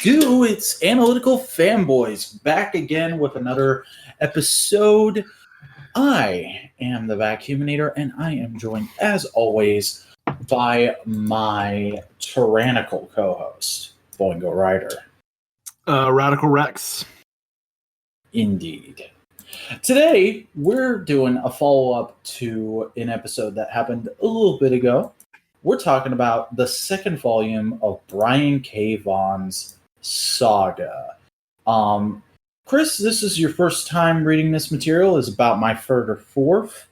do? It's Analytical Fanboys back again with another episode. I am the Vacuuminator, and I am joined, as always, by my tyrannical co-host, Boingo Rider. Radical Rex. Indeed. Today, we're doing a follow-up to an episode that happened a little bit ago. We're talking about the second volume of Brian K. Vaughan's Saga. Chris, this is your first time reading this material. It's about my third or fourth.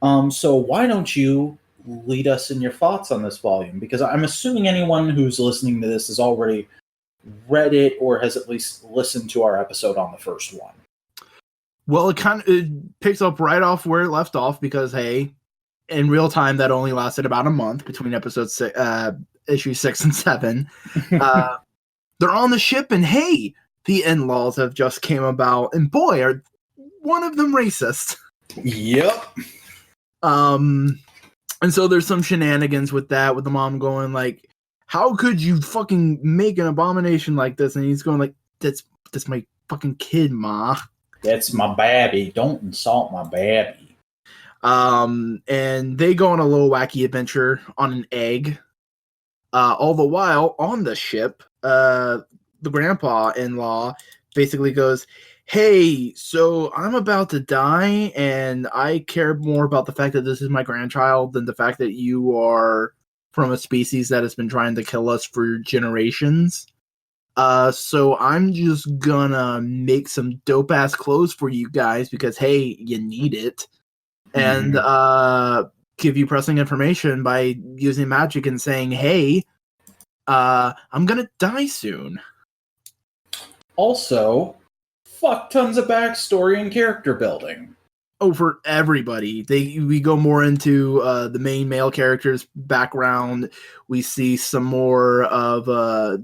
So why don't you lead us in your thoughts on this volume? Because I'm assuming anyone who's listening to this has already read it or has at least listened to our episode on the first one. Well, it picks up right off where it left off because, hey, in real time, that only lasted about a month between issue 6 and 7. They're on the ship, and hey, the in-laws have just came about, and boy, are one of them racist. Yep. And so there's some shenanigans with that, with the mom going like, "How could you fucking make an abomination like this?" And he's going like, "That's my fucking kid, ma. That's my babby. Don't insult my babby." And they go on a little wacky adventure on an egg. All the while on the ship, the grandpa-in-law basically goes, "Hey, so I'm about to die, and I care more about the fact that this is my grandchild than the fact that you are from a species that has been trying to kill us for generations. So I'm just gonna make some dope-ass clothes for you guys because, hey, you need it. And give you pressing information by using magic and saying, hey, I'm gonna die soon." Also, fuck tons of backstory and character building. Oh, for everybody. We go more into the main male character's background. We see some more of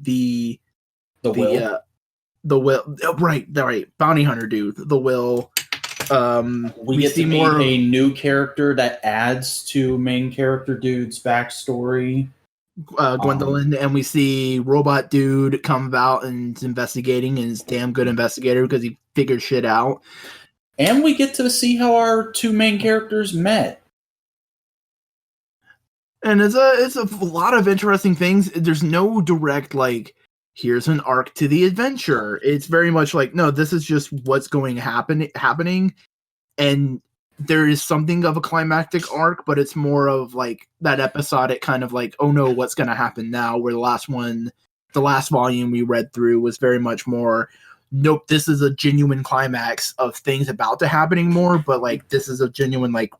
the Will. Right. Bounty hunter dude. The Will. We get to meet a new character that adds to main character dude's backstory. Gwendolyn, and we see robot dude come about and is investigating, and is damn good investigator because he figured shit out. And we get to see how our two main characters met. And it's a lot of interesting things. There's no direct like, here's an arc to the adventure. It's very much like, no, this is just what's going happening, and there is something of a climactic arc, but it's more of like that episodic kind of like, oh no, what's going to happen now? Where the last volume we read through was very much more, nope, this is a genuine climax of things about to happening more, but like this is a genuine like,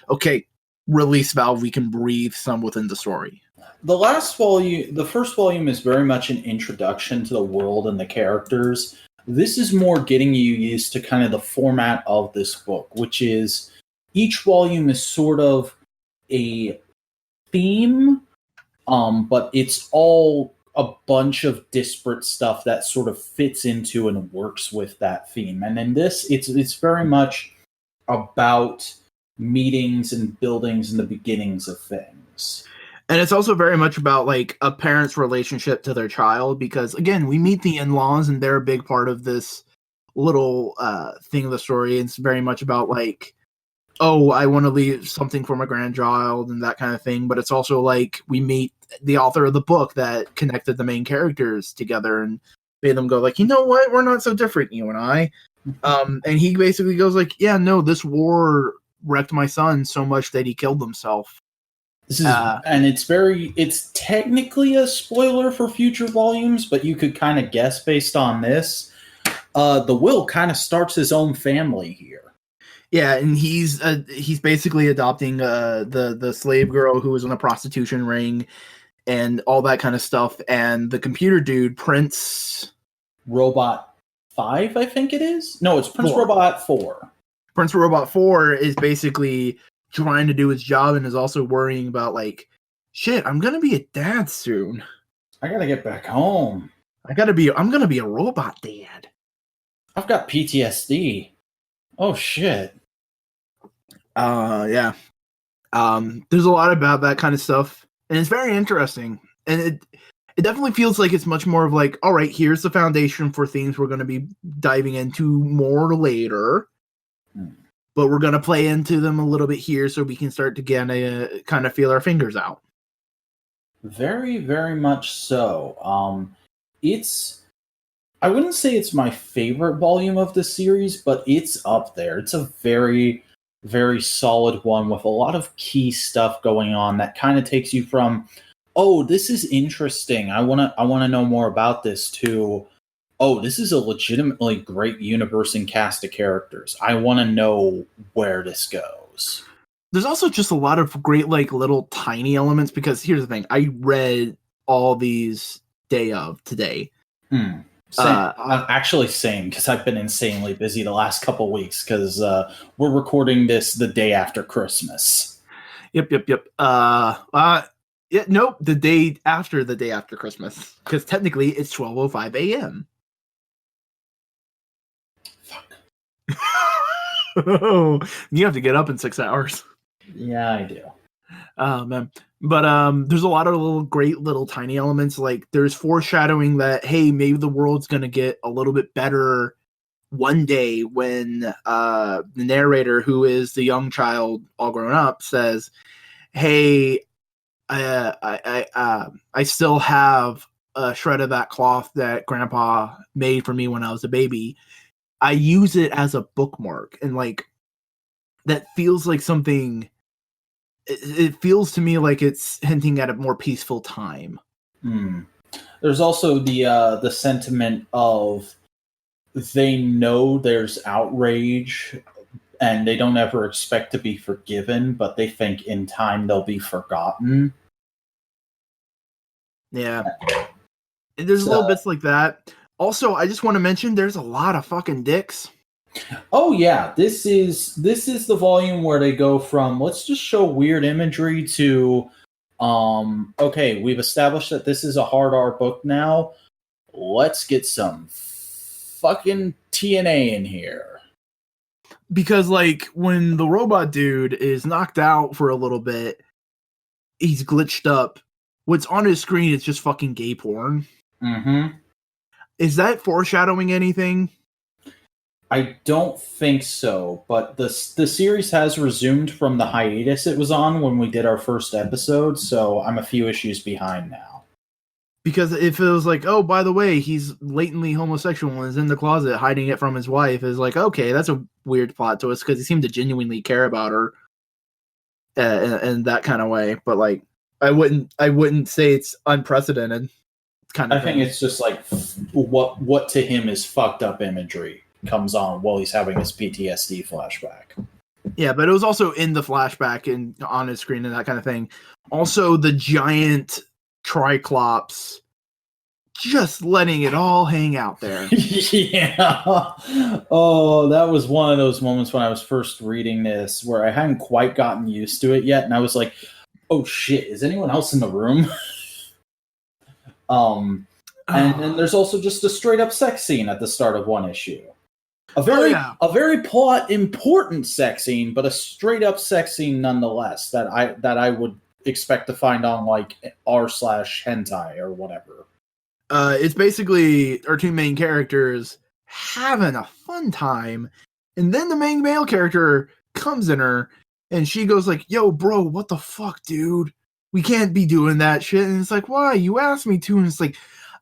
okay, release valve, we can breathe some within the story. The first volume is very much an introduction to the world and the characters. This is more getting you used to kind of the format of this book, which is each volume is sort of a theme, but it's all a bunch of disparate stuff that sort of fits into and works with that theme. And in this, it's very much about meetings and buildings and the beginnings of things. And it's also very much about like a parent's relationship to their child, because again, we meet the in-laws and they're a big part of this little thing of the story. It's very much about like, oh, I want to leave something for my grandchild and that kind of thing. But it's also like we meet the author of the book that connected the main characters together and made them go like, you know what? We're not so different, you and I. And he basically goes like, yeah, no, this war wrecked my son so much that he killed himself. This is, and it's technically a spoiler for future volumes, but you could kind of guess based on this. The Will kind of starts his own family here. Yeah, and he's basically adopting the slave girl who was in a prostitution ring and all that kind of stuff. And the computer dude, Prince Robot 5, I think it is. No, it's Prince 4. Robot 4. Prince Robot 4 is basically trying to do his job and is also worrying about like, shit, I'm gonna be a dad soon. I gotta get back home. I'm gonna be a robot dad. I've got PTSD. Oh shit. Yeah. There's a lot about that kind of stuff, and it's very interesting. And It definitely feels like it's much more of like, all right, here's the foundation for things we're going to be diving into more later, but we're going to play into them a little bit here so we can start to get kind of feel our fingers out. Very, very much so. I wouldn't say it's my favorite volume of the series, but it's up there. It's a very, very solid one with a lot of key stuff going on that kind of takes you from, oh, this is interesting, I wanna know more about this, to, oh, this is a legitimately great universe and cast of characters. I want to know where this goes. There's also just a lot of great, like, little tiny elements, because here's the thing. I read all these today. Same. Actually, same, because I've been insanely busy the last couple weeks, because we're recording this the day after Christmas. Yep. Yeah, nope, the day after Christmas, because technically it's 12:05 a.m. Fuck. You have to get up in 6 hours. Yeah, I do. Oh, man. But there's a lot of great little tiny elements. Like, there's foreshadowing that, hey, maybe the world's going to get a little bit better one day when the narrator, who is the young child all grown up, says, hey, I still have a shred of that cloth that Grandpa made for me when I was a baby. I use it as a bookmark, and like that feels like something. It feels to me like it's hinting at a more peaceful time. There's also the sentiment of they know there's outrage and they don't ever expect to be forgiven, but they think in time they'll be forgotten. Yeah. And there's little bits like that. Also, I just want to mention there's a lot of fucking dicks. Oh yeah, this is the volume where they go from let's just show weird imagery to okay, we've established that this is a hard R book now. Let's get some fucking TNA in here. Because like when the robot dude is knocked out for a little bit, he's glitched up. What's on his screen is just fucking gay porn. Mm-hmm. Is that foreshadowing anything? I don't think so, but the series has resumed from the hiatus it was on when we did our first episode, so I'm a few issues behind now. Because if it was like, oh, by the way, he's latently homosexual and is in the closet hiding it from his wife, is like, okay, that's a weird plot twist because he seemed to genuinely care about her in that kind of way. But like, I wouldn't say it's unprecedented. Kind of. I think it's just like what to him is fucked up imagery comes on while he's having his PTSD flashback. Yeah, but it was also in the flashback and on his screen and that kind of thing. Also, the giant Triclops just letting it all hang out there. Yeah. Oh, that was one of those moments when I was first reading this where I hadn't quite gotten used to it yet, and I was like, oh shit, is anyone else in the room? And then there's also just a straight up sex scene at the start of one issue. A very plot important sex scene, but a straight up sex scene nonetheless that I would expect to find on like r/hentai or whatever. It's basically our two main characters having a fun time, and then the main male character comes in her, and she goes like, "Yo, bro, what the fuck, dude? We can't be doing that shit." And it's like, "Why? You asked me to." And it's like,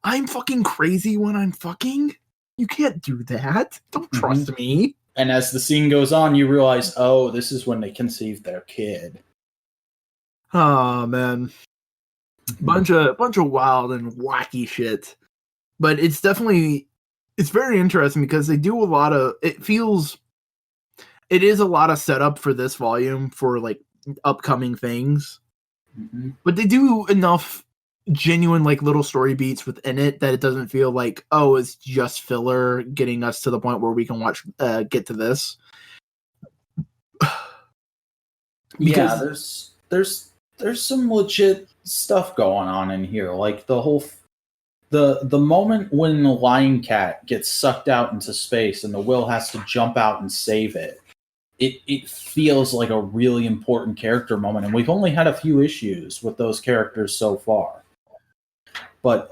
I'm fucking crazy when I'm fucking. You can't do that. Don't trust me. And as the scene goes on, you realize, oh, this is when they conceived their kid. Oh man, bunch of wild and wacky shit. But it's very interesting because they do a lot of. It is a lot of setup for this volume for like upcoming things. But they do enough genuine like little story beats within it that it doesn't feel like, oh, it's just filler getting us to the point where we can get to this. Yeah, there's some legit stuff going on in here, like the whole the moment when the Lion Cat gets sucked out into space and the Will has to jump out and save it. It feels like a really important character moment, and we've only had a few issues with those characters so far. but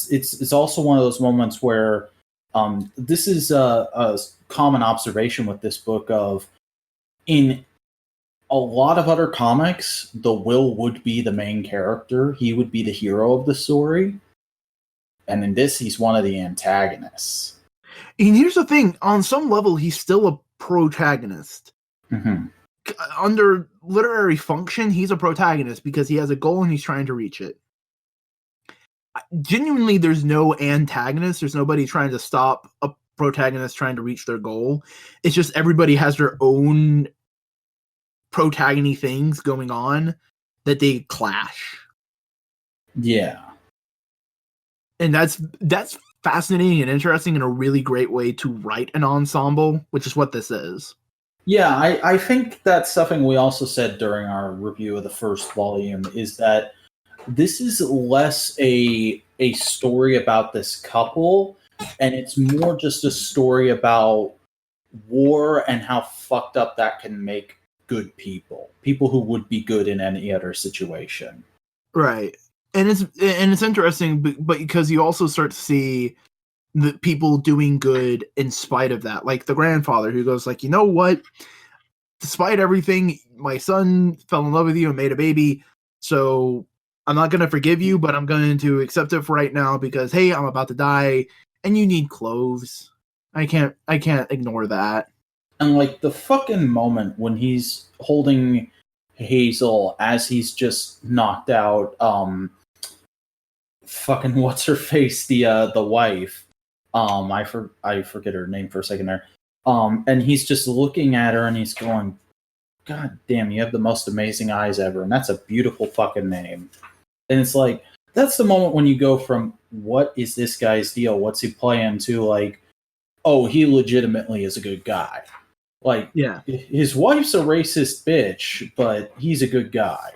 it's also one of those moments where this is a common observation with this book of in a lot of other comics, the Will would be the main character. He would be the hero of the story. And in this, he's one of the antagonists. And here's the thing. On some level, he's still a protagonist. Mm-hmm. Under literary function, he's a protagonist because he has a goal and he's trying to reach it. Genuinely, there's no antagonist. There's nobody trying to stop a protagonist trying to reach their goal. It's just everybody has their own protagony things going on that they clash. Yeah. And that's fascinating and interesting and a really great way to write an ensemble, which is what this is. Yeah, I think that's something we also said during our review of the first volume, is that this is less a story about this couple, and it's more just a story about war and how fucked up that can make good people who would be good in any other situation. Right. And it's interesting, but because you also start to see the people doing good in spite of that. Like the grandfather who goes like, you know what? Despite everything, my son fell in love with you and made a baby. So I'm not going to forgive you, but I'm going to accept it for right now because, hey, I'm about to die and you need clothes. I can't ignore that. And like the fucking moment when he's holding Hazel as he's just knocked out fucking what's her face, the wife. I forget her name for a second there. And he's just looking at her and he's going, God damn, you have the most amazing eyes ever, and that's a beautiful fucking name. And it's like, that's the moment when you go from what is this guy's deal? What's he playing to like, oh, he legitimately is a good guy. Like, yeah, his wife's a racist bitch, but he's a good guy.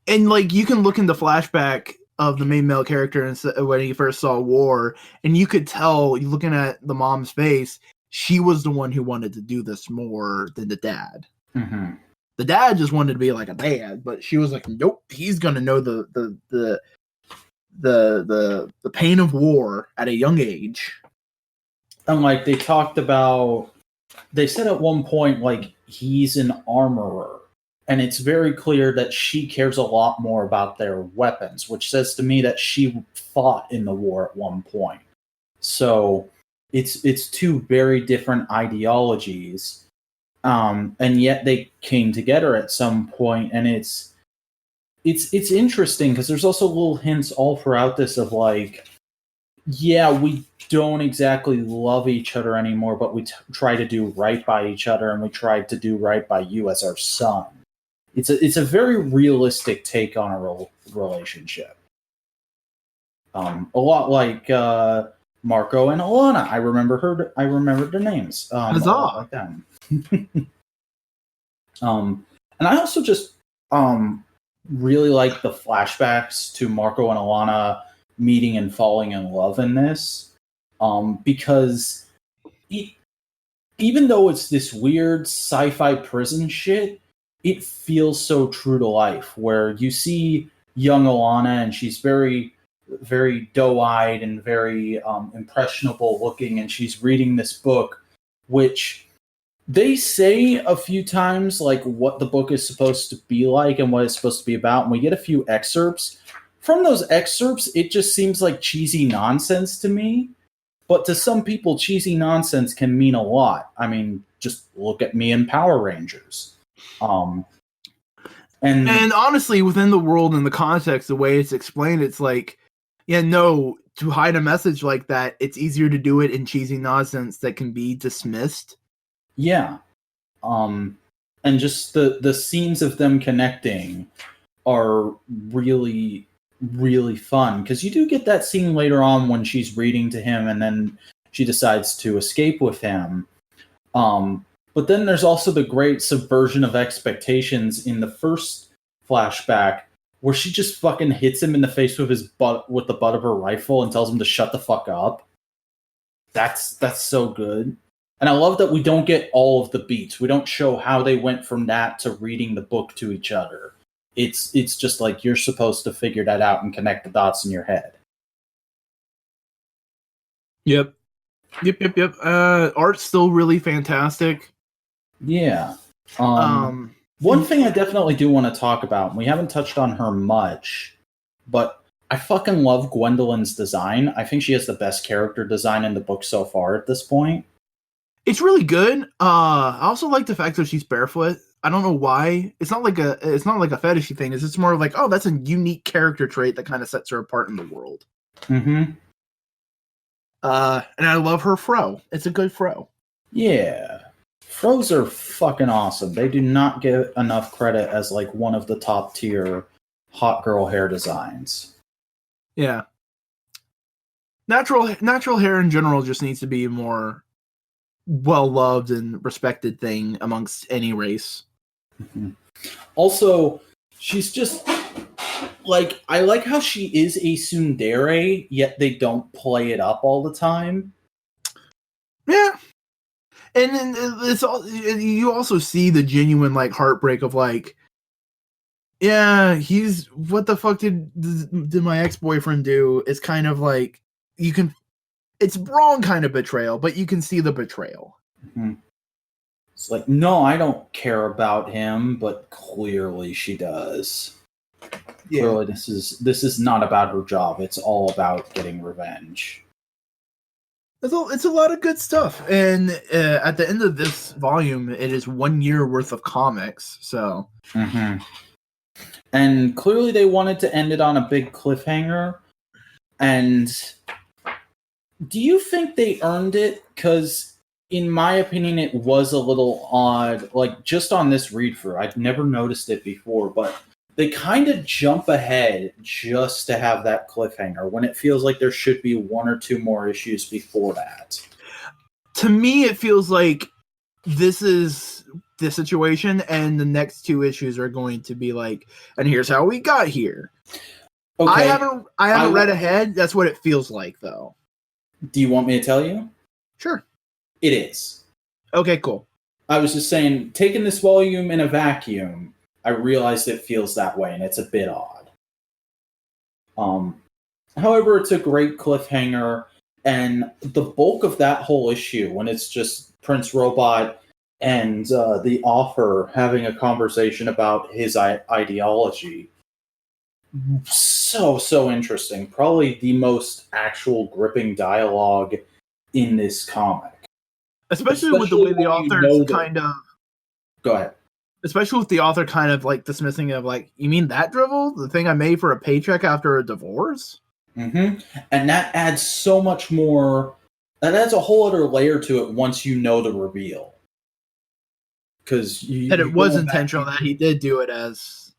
And like, you can look in the flashback of the main male character and when he first saw war, and you could tell, you looking at the mom's face, she was the one who wanted to do this more than the dad. Mm-hmm. The dad just wanted to be like a dad, but she was like, nope, he's gonna know the pain of war at a young age. And like they said at one point, like, he's an armorer. And it's very clear that she cares a lot more about their weapons, which says to me that she fought in the war at one point. So it's two very different ideologies, and yet they came together at some point. And it's interesting because there's also little hints all throughout this of like, yeah, we don't exactly love each other anymore, but we try to do right by each other, and we try to do right by you as our son. It's a very realistic take on a relationship. A lot like Marco and Alana. I remember their names. A lot like them. And I also just really like the flashbacks to Marco and Alana meeting and falling in love in this, because even though it's this weird sci-fi prison shit, it feels so true to life, where you see young Alana and she's very, very doe-eyed and very impressionable looking, and she's reading this book, which they say a few times like what the book is supposed to be like and what it's supposed to be about, and we get a few excerpts. From those excerpts, it just seems like cheesy nonsense to me. But to some people, cheesy nonsense can mean a lot. I mean, just look at me in Power Rangers. And honestly, within the world and the context, the way it's explained, it's like, yeah, no, to hide a message like that, it's easier to do it in cheesy nonsense that can be dismissed. Yeah. And just the scenes of them connecting are really, really fun, because you do get that scene later on when she's reading to him and then she decides to escape with him. But then there's also the great subversion of expectations in the first flashback, where she just fucking hits him in the face with the butt of her rifle and tells him to shut the fuck up. That's so good. And I love that we don't get all of the beats. We don't show how they went from that to reading the book to each other. It's just like you're supposed to figure that out and connect the dots in your head. Yep. Art's still really fantastic. Yeah. One thing I definitely do want to talk about, and we haven't touched on her much, but I fucking love Gwendolyn's design. I think she has the best character design in the book so far at this point. It's really good. I also like the fact that she's barefoot. I don't know why. It's not like a fetishy thing. It's just more of like, oh, that's a unique character trait that kind of sets her apart in the world. Mm-hmm. And I love her fro. It's a good fro. Yeah. Fros are fucking awesome. They do not get enough credit as like one of the top tier hot girl hair designs. Yeah. Natural hair in general just needs to be more well loved and respected thing amongst any race. Mm-hmm. Also, she's just like, I like how she is a tsundere, yet they don't play it up all the time. Yeah. And it's all, you also see the genuine like heartbreak of like, yeah, he's, what the fuck did my ex-boyfriend do? It's kind of like, it's wrong kind of betrayal, but you can see the betrayal. Mm-hmm. It's like, no, I don't care about him, but clearly she does. Yeah. Clearly this is not about her job. It's all about getting revenge. It's a lot of good stuff. And at the end of this volume, it is 1 year worth of comics. So, mm-hmm. And clearly they wanted to end it on a big cliffhanger. And do you think they earned it? Because in my opinion, it was a little odd. Like, just on this read through, I'd never noticed it before, but they kind of jump ahead just to have that cliffhanger when it feels like there should be one or two more issues before that. To me, it feels like this is the situation, and the next two issues are going to be like, and here's how we got here. Okay. I haven't read ahead. That's what it feels like, though. Do you want me to tell you? Sure. It is. Okay, cool. I was just saying, taking this volume in a vacuum, I realized it feels that way, and it's a bit odd. However, it's a great cliffhanger, and the bulk of that whole issue, when it's just Prince Robot and the author having a conversation about his ideology, so interesting. Probably the most actual gripping dialogue in this comic. Especially with the way the author's kind of... Go ahead. Especially with the author kind of like dismissing of like, you mean that drivel? The thing I made for a paycheck after a divorce? Mm-hmm. And that adds so much more. That adds a whole other layer to it once you know the reveal. Because and it was intentional that he did do it as.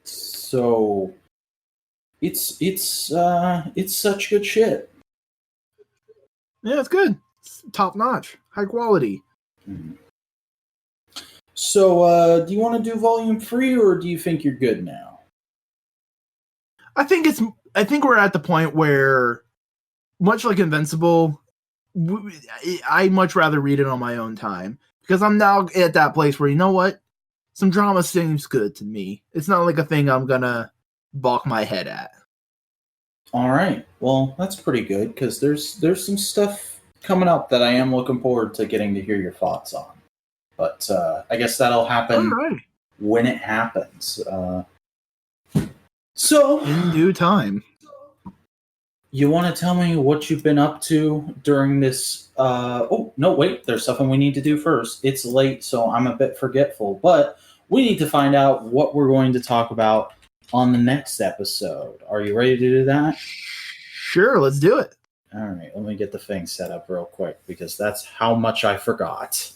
So it's such good shit. Yeah, it's good. It's top notch, high quality. Mm-hmm. So, do you want to do volume 3, or do you think you're good now? I think we're at the point where, much like Invincible, I much rather read it on my own time, because I'm now at that place where, you know what, some drama seems good to me. It's not like a thing I'm gonna balk my head at. All right, well, that's pretty good, because there's some stuff coming up that I am looking forward to getting to hear your thoughts on. But I guess that'll happen when it happens. So, in due time. You want to tell me what you've been up to during this? Oh, no, wait. There's something we need to do first. It's late, so I'm a bit forgetful. But we need to find out what we're going to talk about on the next episode. Are you ready to do that? Sure, let's do it. All right, let me get the thing set up real quick, because that's how much I forgot.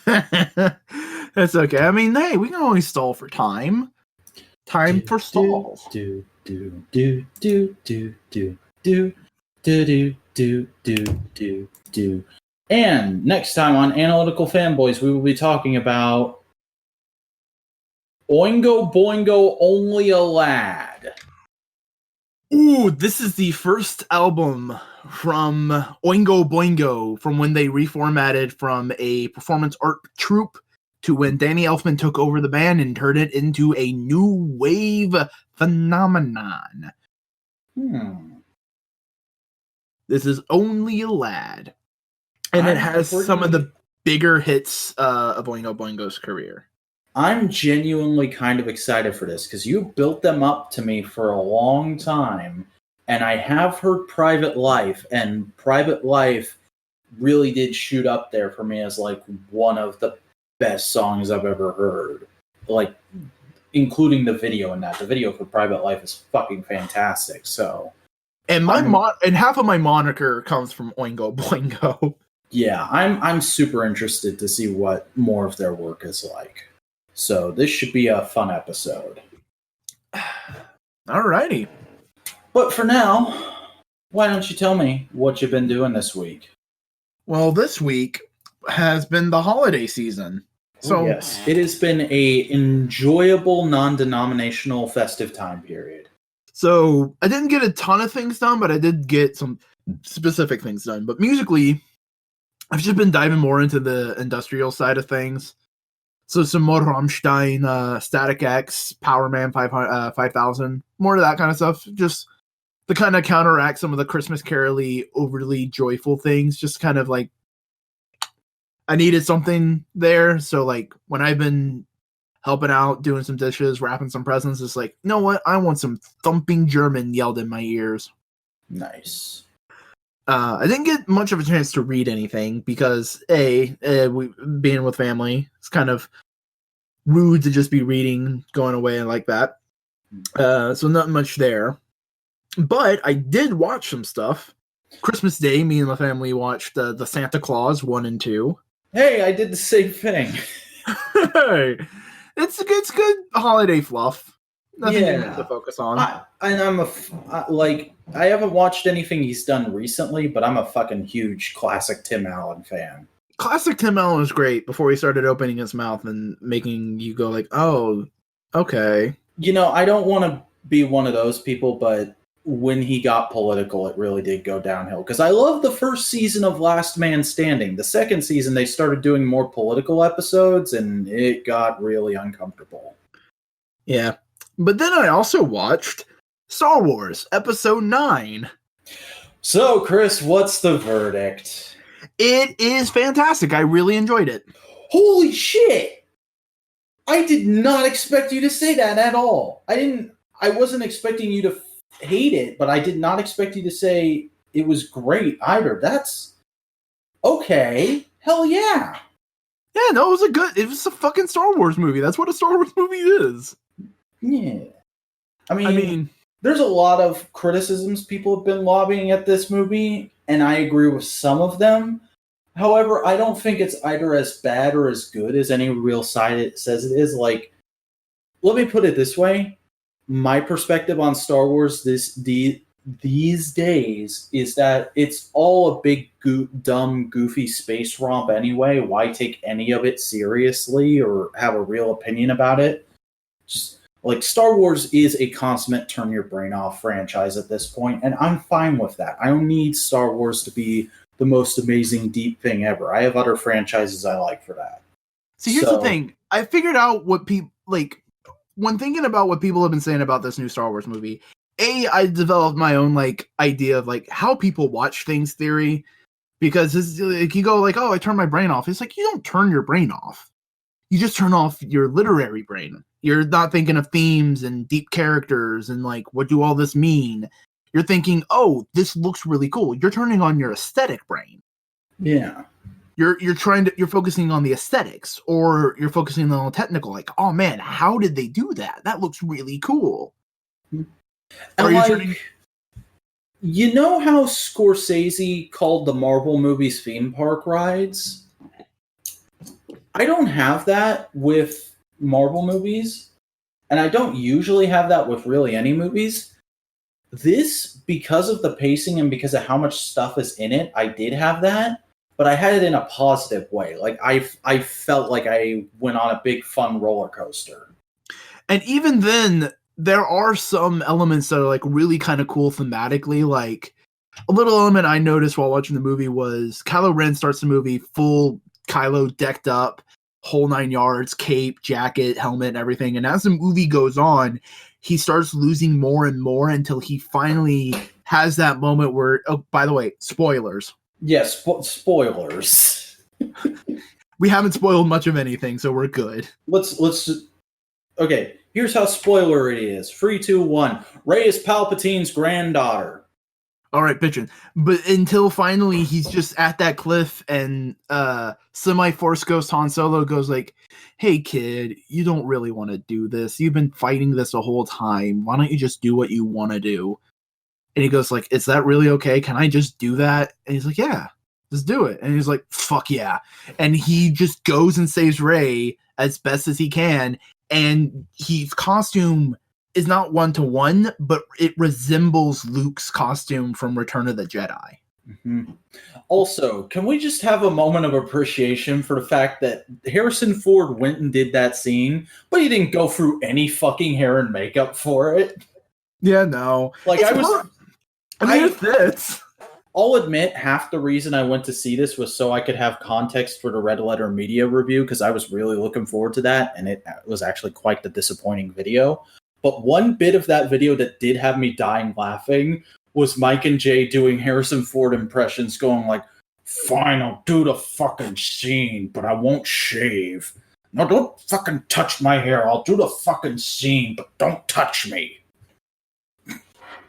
That's okay. I mean, hey, we can always stall for time. Time for stalls. Do do do do do do do do do do do. And next time on Analytical Fanboys, we will be talking about Oingo Boingo Only a Lad. Ooh, this is the first album from Oingo Boingo from when they reformatted from a performance art troupe to when Danny Elfman took over the band and turned it into a new wave phenomenon. This is Only a Lad. And it has some of the bigger hits of Oingo Boingo's career. I'm genuinely kind of excited for this because you built them up to me for a long time, and I have heard Private Life, and Private Life really did shoot up there for me as like one of the best songs I've ever heard, like including the video in that. The video for Private Life is fucking fantastic. So, and and half of my moniker comes from Oingo Boingo. Yeah, I'm super interested to see what more of their work is like. So this should be a fun episode. Alrighty. But for now, why don't you tell me what you've been doing this week? Well, this week has been the holiday season. So yes, it has been a enjoyable, non-denominational festive time period. So I didn't get a ton of things done, but I did get some specific things done. But musically, I've just been diving more into the industrial side of things. So some more Rammstein, Static X, Power Man 5000, more of that kind of stuff. Just to kind of counteract some of the Christmas Carol-y, overly joyful things. Just kind of like, I needed something there. So like when I've been helping out, doing some dishes, wrapping some presents, it's like, you know what? I want some thumping German yelled in my ears. Nice. I didn't get much of a chance to read anything because we being with family, it's kind of rude to just be reading, going away like that. So not much there. But I did watch some stuff. Christmas Day, me and the family watched the Santa Claus 1 and 2. Hey, I did the same thing. Hey, it's good holiday fluff. Nothing to focus on. I haven't watched anything he's done recently, but I'm a fucking huge classic Tim Allen fan. Classic Tim Allen was great before he started opening his mouth and making you go like, oh, okay. You know, I don't want to be one of those people, but when he got political, it really did go downhill. Because I love the first season of Last Man Standing. The second season, they started doing more political episodes, and it got really uncomfortable. Yeah. But then I also watched Star Wars Episode 9. So, Chris, what's the verdict? It is fantastic. I really enjoyed it. Holy shit! I did not expect you to say that at all. I wasn't expecting you to hate it, but I did not expect you to say it was great either. That's okay. Hell yeah. Yeah, no, it was a fucking Star Wars movie. That's what a Star Wars movie is. Yeah. I mean, there's a lot of criticisms people have been lobbying at this movie, and I agree with some of them. However, I don't think it's either as bad or as good as any real side it says it is. Like, let me put it this way. My perspective on Star Wars these days is that it's all a big, dumb, goofy space romp anyway. Why take any of it seriously or have a real opinion about it? Just like Star Wars is a consummate turn your brain off franchise at this point, and I'm fine with that. I don't need Star Wars to be the most amazing, deep thing ever. I have other franchises I like for that. See, here's the thing. I figured out what people like when thinking about what people have been saying about this new Star Wars movie. I developed my own like idea of like how people watch things theory, because it's like you go like, oh, I turn my brain off. It's like you don't turn your brain off. You just turn off your literary brain. You're not thinking of themes and deep characters and like, what do all this mean? You're thinking, oh, this looks really cool. You're turning on your aesthetic brain. Yeah. You're focusing on the aesthetics, or you're focusing on the technical, like, oh man, how did they do that? That looks really cool. And you know how Scorsese called the Marvel movies theme park rides? I don't have that with Marvel movies, and I don't usually have that with really any movies. This, because of the pacing and because of how much stuff is in it, I did have that, but I had it in a positive way. Like, I felt like I went on a big, fun roller coaster. And even then, there are some elements that are, like, really kind of cool thematically. Like, a little element I noticed while watching the movie was Kylo Ren starts the movie full Kylo decked up, whole 9 yards, cape, jacket, helmet, and everything. And as the movie goes on, he starts losing more and more until he finally has that moment where, oh, by the way, spoilers. Yes, spoilers. We haven't spoiled much of anything, so we're good. Okay, here's how spoiler it is. 3, 2, 1. Rey is Palpatine's granddaughter. All right, bitchin'. But until finally he's just at that cliff and semi-Force Ghost Han Solo goes like, hey, kid, you don't really want to do this. You've been fighting this the whole time. Why don't you just do what you want to do? And he goes like, is that really okay? Can I just do that? And he's like, yeah, just do it. And he's like, fuck yeah. And he just goes and saves Rey as best as he can. And his costume is not 1-to-1, but it resembles Luke's costume from Return of the Jedi. Mm-hmm. Also, can we just have a moment of appreciation for the fact that Harrison Ford went and did that scene, but he didn't go through any fucking hair and makeup for it? Yeah, no. Like, it fits. I'll admit, half the reason I went to see this was so I could have context for the Red Letter Media review, because I was really looking forward to that, and it was actually quite the disappointing video. But one bit of that video that did have me dying laughing was Mike and Jay doing Harrison Ford impressions, going like, fine, I'll do the fucking scene, but I won't shave. No, don't fucking touch my hair. I'll do the fucking scene, but don't touch me.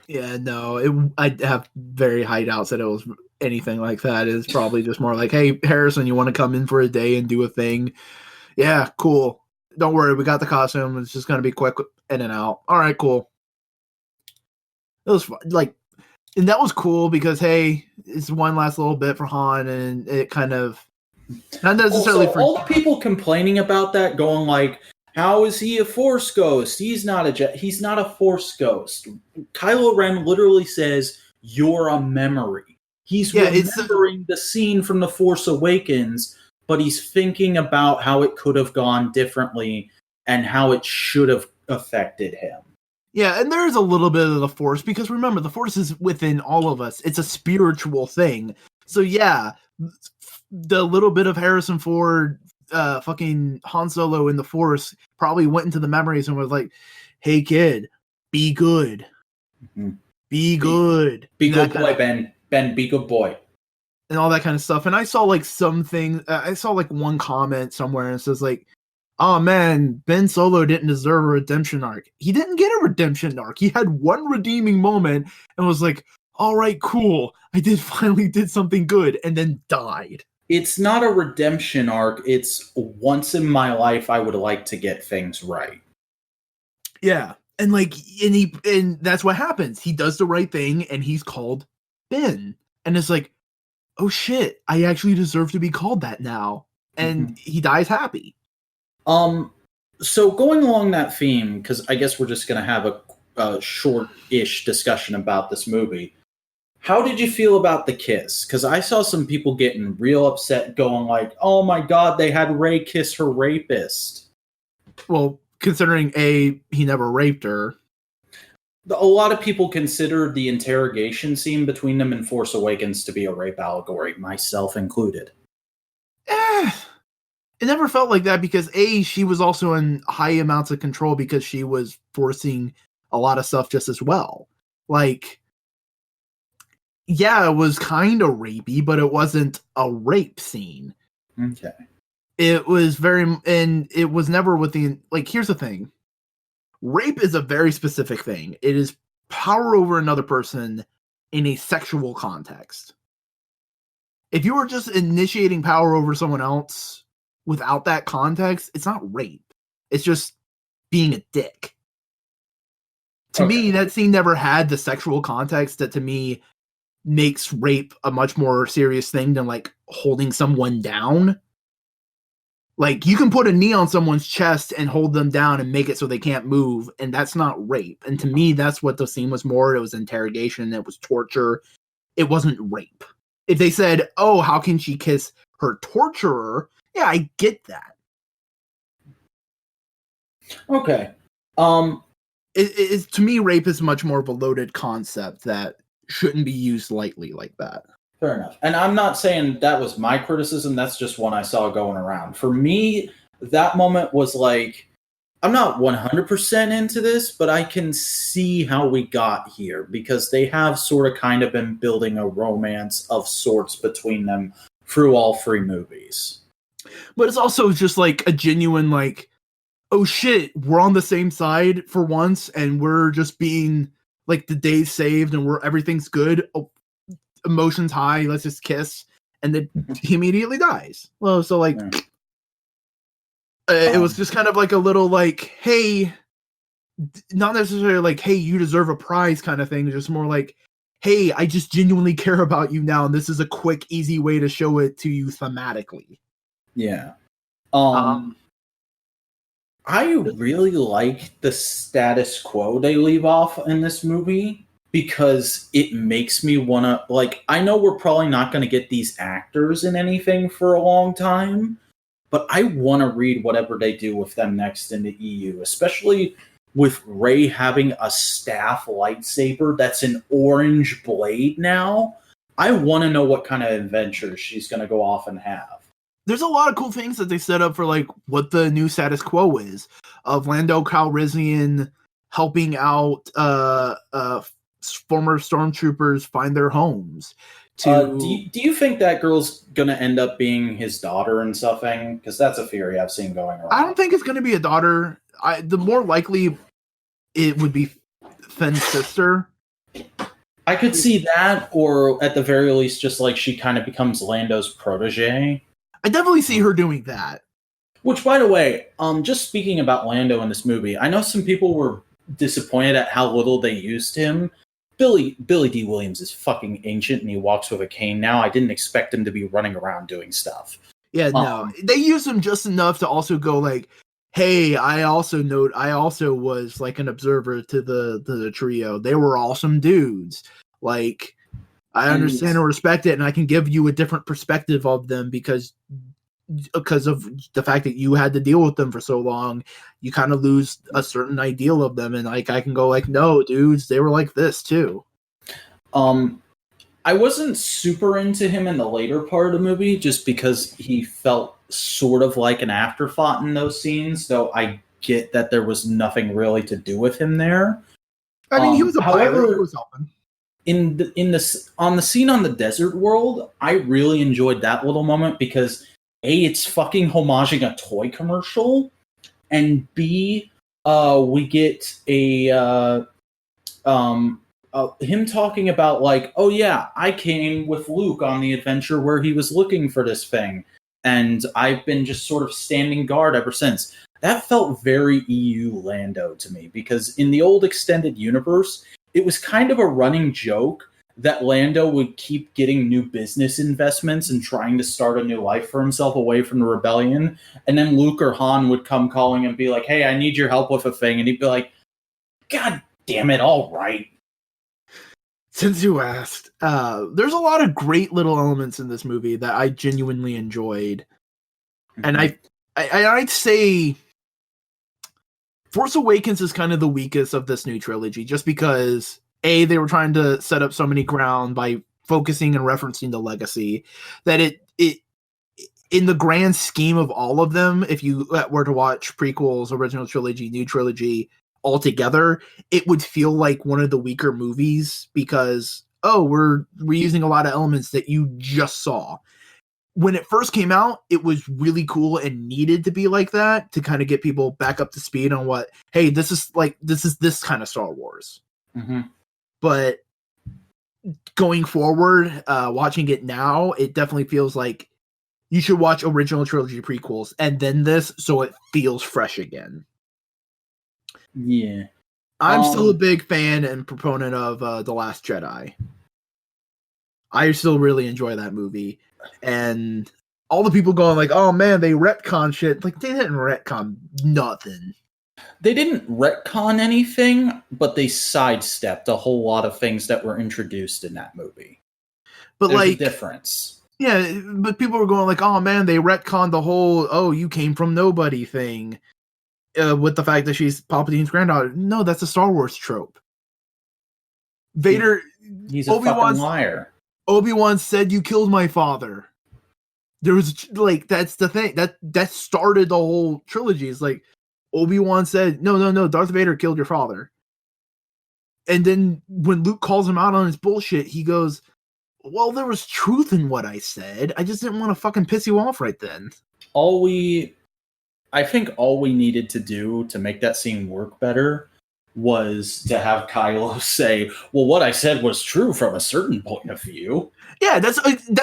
Yeah, no, I have very high doubts that it was anything like that. It's probably just more like, hey, Harrison, you want to come in for a day and do a thing? Yeah, cool. Don't worry, we got the costume. It's just going to be quick in and out. All right, cool. It was like, and that was cool because, hey, it's one last little bit for Han, and it kind of, not necessarily also, all the people complaining about that, going like, how is he a Force ghost? He's not a Force ghost. Kylo Ren literally says, you're a memory. He's remembering the scene from The Force Awakens, but he's thinking about how it could have gone differently and how it should have affected him. Yeah, and there's a little bit of the Force, because remember, the Force is within all of us. It's a spiritual thing. So yeah, the little bit of Harrison Ford, fucking Han Solo in the Force probably went into the memories and was like, hey kid, be good. Mm-hmm. Be good. Be good boy, Ben. Ben, be good boy. And all that kind of stuff. And I saw like something, I saw like one comment somewhere and it says like, oh man, Ben Solo didn't deserve a redemption arc. He didn't get a redemption arc. He had one redeeming moment and was like, all right, cool. I finally did something good, and then died. It's not a redemption arc. It's once in my life I would like to get things right. Yeah. And like, and that's what happens. He does the right thing and he's called Ben. And it's like, oh shit, I actually deserve to be called that now. And he dies happy. So going along that theme, because I guess we're just going to have a short-ish discussion about this movie. How did you feel about the kiss? Because I saw some people getting real upset, going like, oh my god, they had Rey kiss her rapist. Well, considering he never raped her. A lot of people consider the interrogation scene between them in Force Awakens to be a rape allegory, myself included. It never felt like that because she was also in high amounts of control because she was forcing a lot of stuff just as well. Like, yeah, it was kind of rapey, but it wasn't a rape scene. Okay. It was and it was never within, like, here's the thing. Rape is a very specific thing. It is power over another person in a sexual context. If you were just initiating power over someone else without that context, it's not rape. It's just being a dick. To me, that scene never had the sexual context that to me makes rape a much more serious thing than like holding someone down. Like, you can put a knee on someone's chest and hold them down and make it so they can't move, and that's not rape. And to me, that's what the scene was more. It was interrogation, it was torture. It wasn't rape. If they said, oh, how can she kiss her torturer? Yeah, I get that. Okay. To me, rape is much more of a loaded concept that shouldn't be used lightly like that. Fair enough. And I'm not saying that was my criticism. That's just one I saw going around. For me, that moment was like, I'm not 100% into this, but I can see how we got here because they have sort of kind of been building a romance of sorts between them through all three movies. But it's also just like a genuine like, oh shit, we're on the same side for once, and we're just being like the day's saved, and everything's good. Oh, emotions high, let's just kiss, and then he immediately dies. Well, so like. Yeah. It was just kind of like a little like, hey, not necessarily like, hey, you deserve a prize kind of thing. Just more like, hey, I just genuinely care about you now, and this is a quick, easy way to show it to you thematically. Yeah. I really like the status quo they leave off in this movie because it makes me want to, like, I know we're probably not going to get these actors in anything for a long time, but I want to read whatever they do with them next in the EU, especially with Rey having a staff lightsaber that's an orange blade now. I want to know what kind of adventures she's going to go off and have. There's a lot of cool things that they set up for like what the new status quo is of Lando Calrissian helping out former stormtroopers find their homes. Do you think that girl's gonna end up being his daughter and something? Because that's a theory I've seen going around. I don't think it's gonna be a daughter. The more likely it would be Finn's sister. I could see that, or at the very least, just like she kind of becomes Lando's protege. I definitely see her doing that. Which, by the way, just speaking about Lando in this movie, I know some people were disappointed at how little they used him. Billy D. Williams is fucking ancient, and he walks with a cane now. I didn't expect him to be running around doing stuff. Yeah, no. They used him just enough to also go like, hey, I also was like an observer to the trio. They were awesome dudes. Like, I understand and respect it, and I can give you a different perspective of them because of the fact that you had to deal with them for so long. You kind of lose a certain ideal of them, and like I can go like, no, dudes, they were like this too. I wasn't super into him in the later part of the movie just because he felt sort of like an afterthought in those scenes, though I get that there was nothing really to do with him there. I mean, he was a pilot. He was helping. On the scene on the desert world, I really enjoyed that little moment because A, it's fucking homaging a toy commercial, and B, we get him talking about like, oh yeah, I came with Luke on the adventure where he was looking for this thing, and I've been just sort of standing guard ever since. That felt very EU Lando to me, because in the old extended universe, it was kind of a running joke that Lando would keep getting new business investments and trying to start a new life for himself away from the rebellion. And then Luke or Han would come calling and be like, hey, I need your help with a thing. And he'd be like, God damn it, all right. Since you asked, there's a lot of great little elements in this movie that I genuinely enjoyed. Mm-hmm. And I'd say Force Awakens is kind of the weakest of this new trilogy, just because A, they were trying to set up so many ground by focusing and referencing the legacy that it in the grand scheme of all of them, if you were to watch prequels, original trilogy, new trilogy all together, it would feel like one of the weaker movies because, we're reusing a lot of elements that you just saw. When it first came out, it was really cool and needed to be like that to kind of get people back up to speed on what, hey, this is this kind of Star Wars. Mm-hmm. But going forward, watching it now, it definitely feels like you should watch original trilogy prequels and then this, so it feels fresh again. Yeah. I'm still a big fan and proponent of The Last Jedi. I still really enjoy that movie. And all the people going like, oh man, they retcon shit. Like, they didn't retcon nothing. They didn't retcon anything, but they sidestepped a whole lot of things that were introduced in that movie. But there's like a difference. Yeah, but people were going like, oh man, they retconned the whole, you came from nobody thing. With the fact that she's Palpatine's granddaughter. No, that's a Star Wars trope. Vader... He's a fucking liar. Obi-Wan said you killed my father. There was like that's the thing that started the whole trilogy. Is like Obi-Wan said, no, Darth Vader killed your father. And then when Luke calls him out on his bullshit, he goes, well, there was truth in what I said. I just didn't want to fucking piss you off right then. I think all we needed to do to make that scene work better was to have Kylo say, well, what I said was true from a certain point of view. Yeah, that's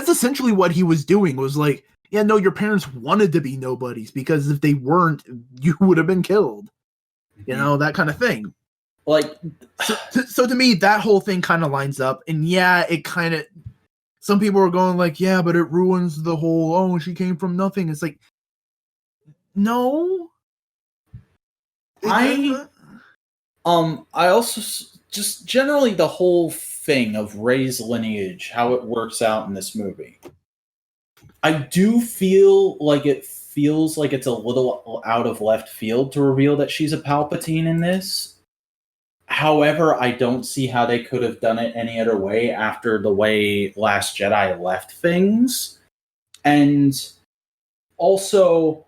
essentially what he was doing, was like, yeah, no, your parents wanted to be nobodies, because if they weren't, you would have been killed. You know, that kind of thing. Like, so to me, that whole thing kind of lines up. And yeah, it kind of, some people are going like, yeah, but it ruins the whole, oh, she came from nothing. It's like, no. I also just generally the whole thing of Rey's lineage, how it works out in this movie. I do feel like it's a little out of left field to reveal that she's a Palpatine in this. However, I don't see how they could have done it any other way after the way Last Jedi left things. And also,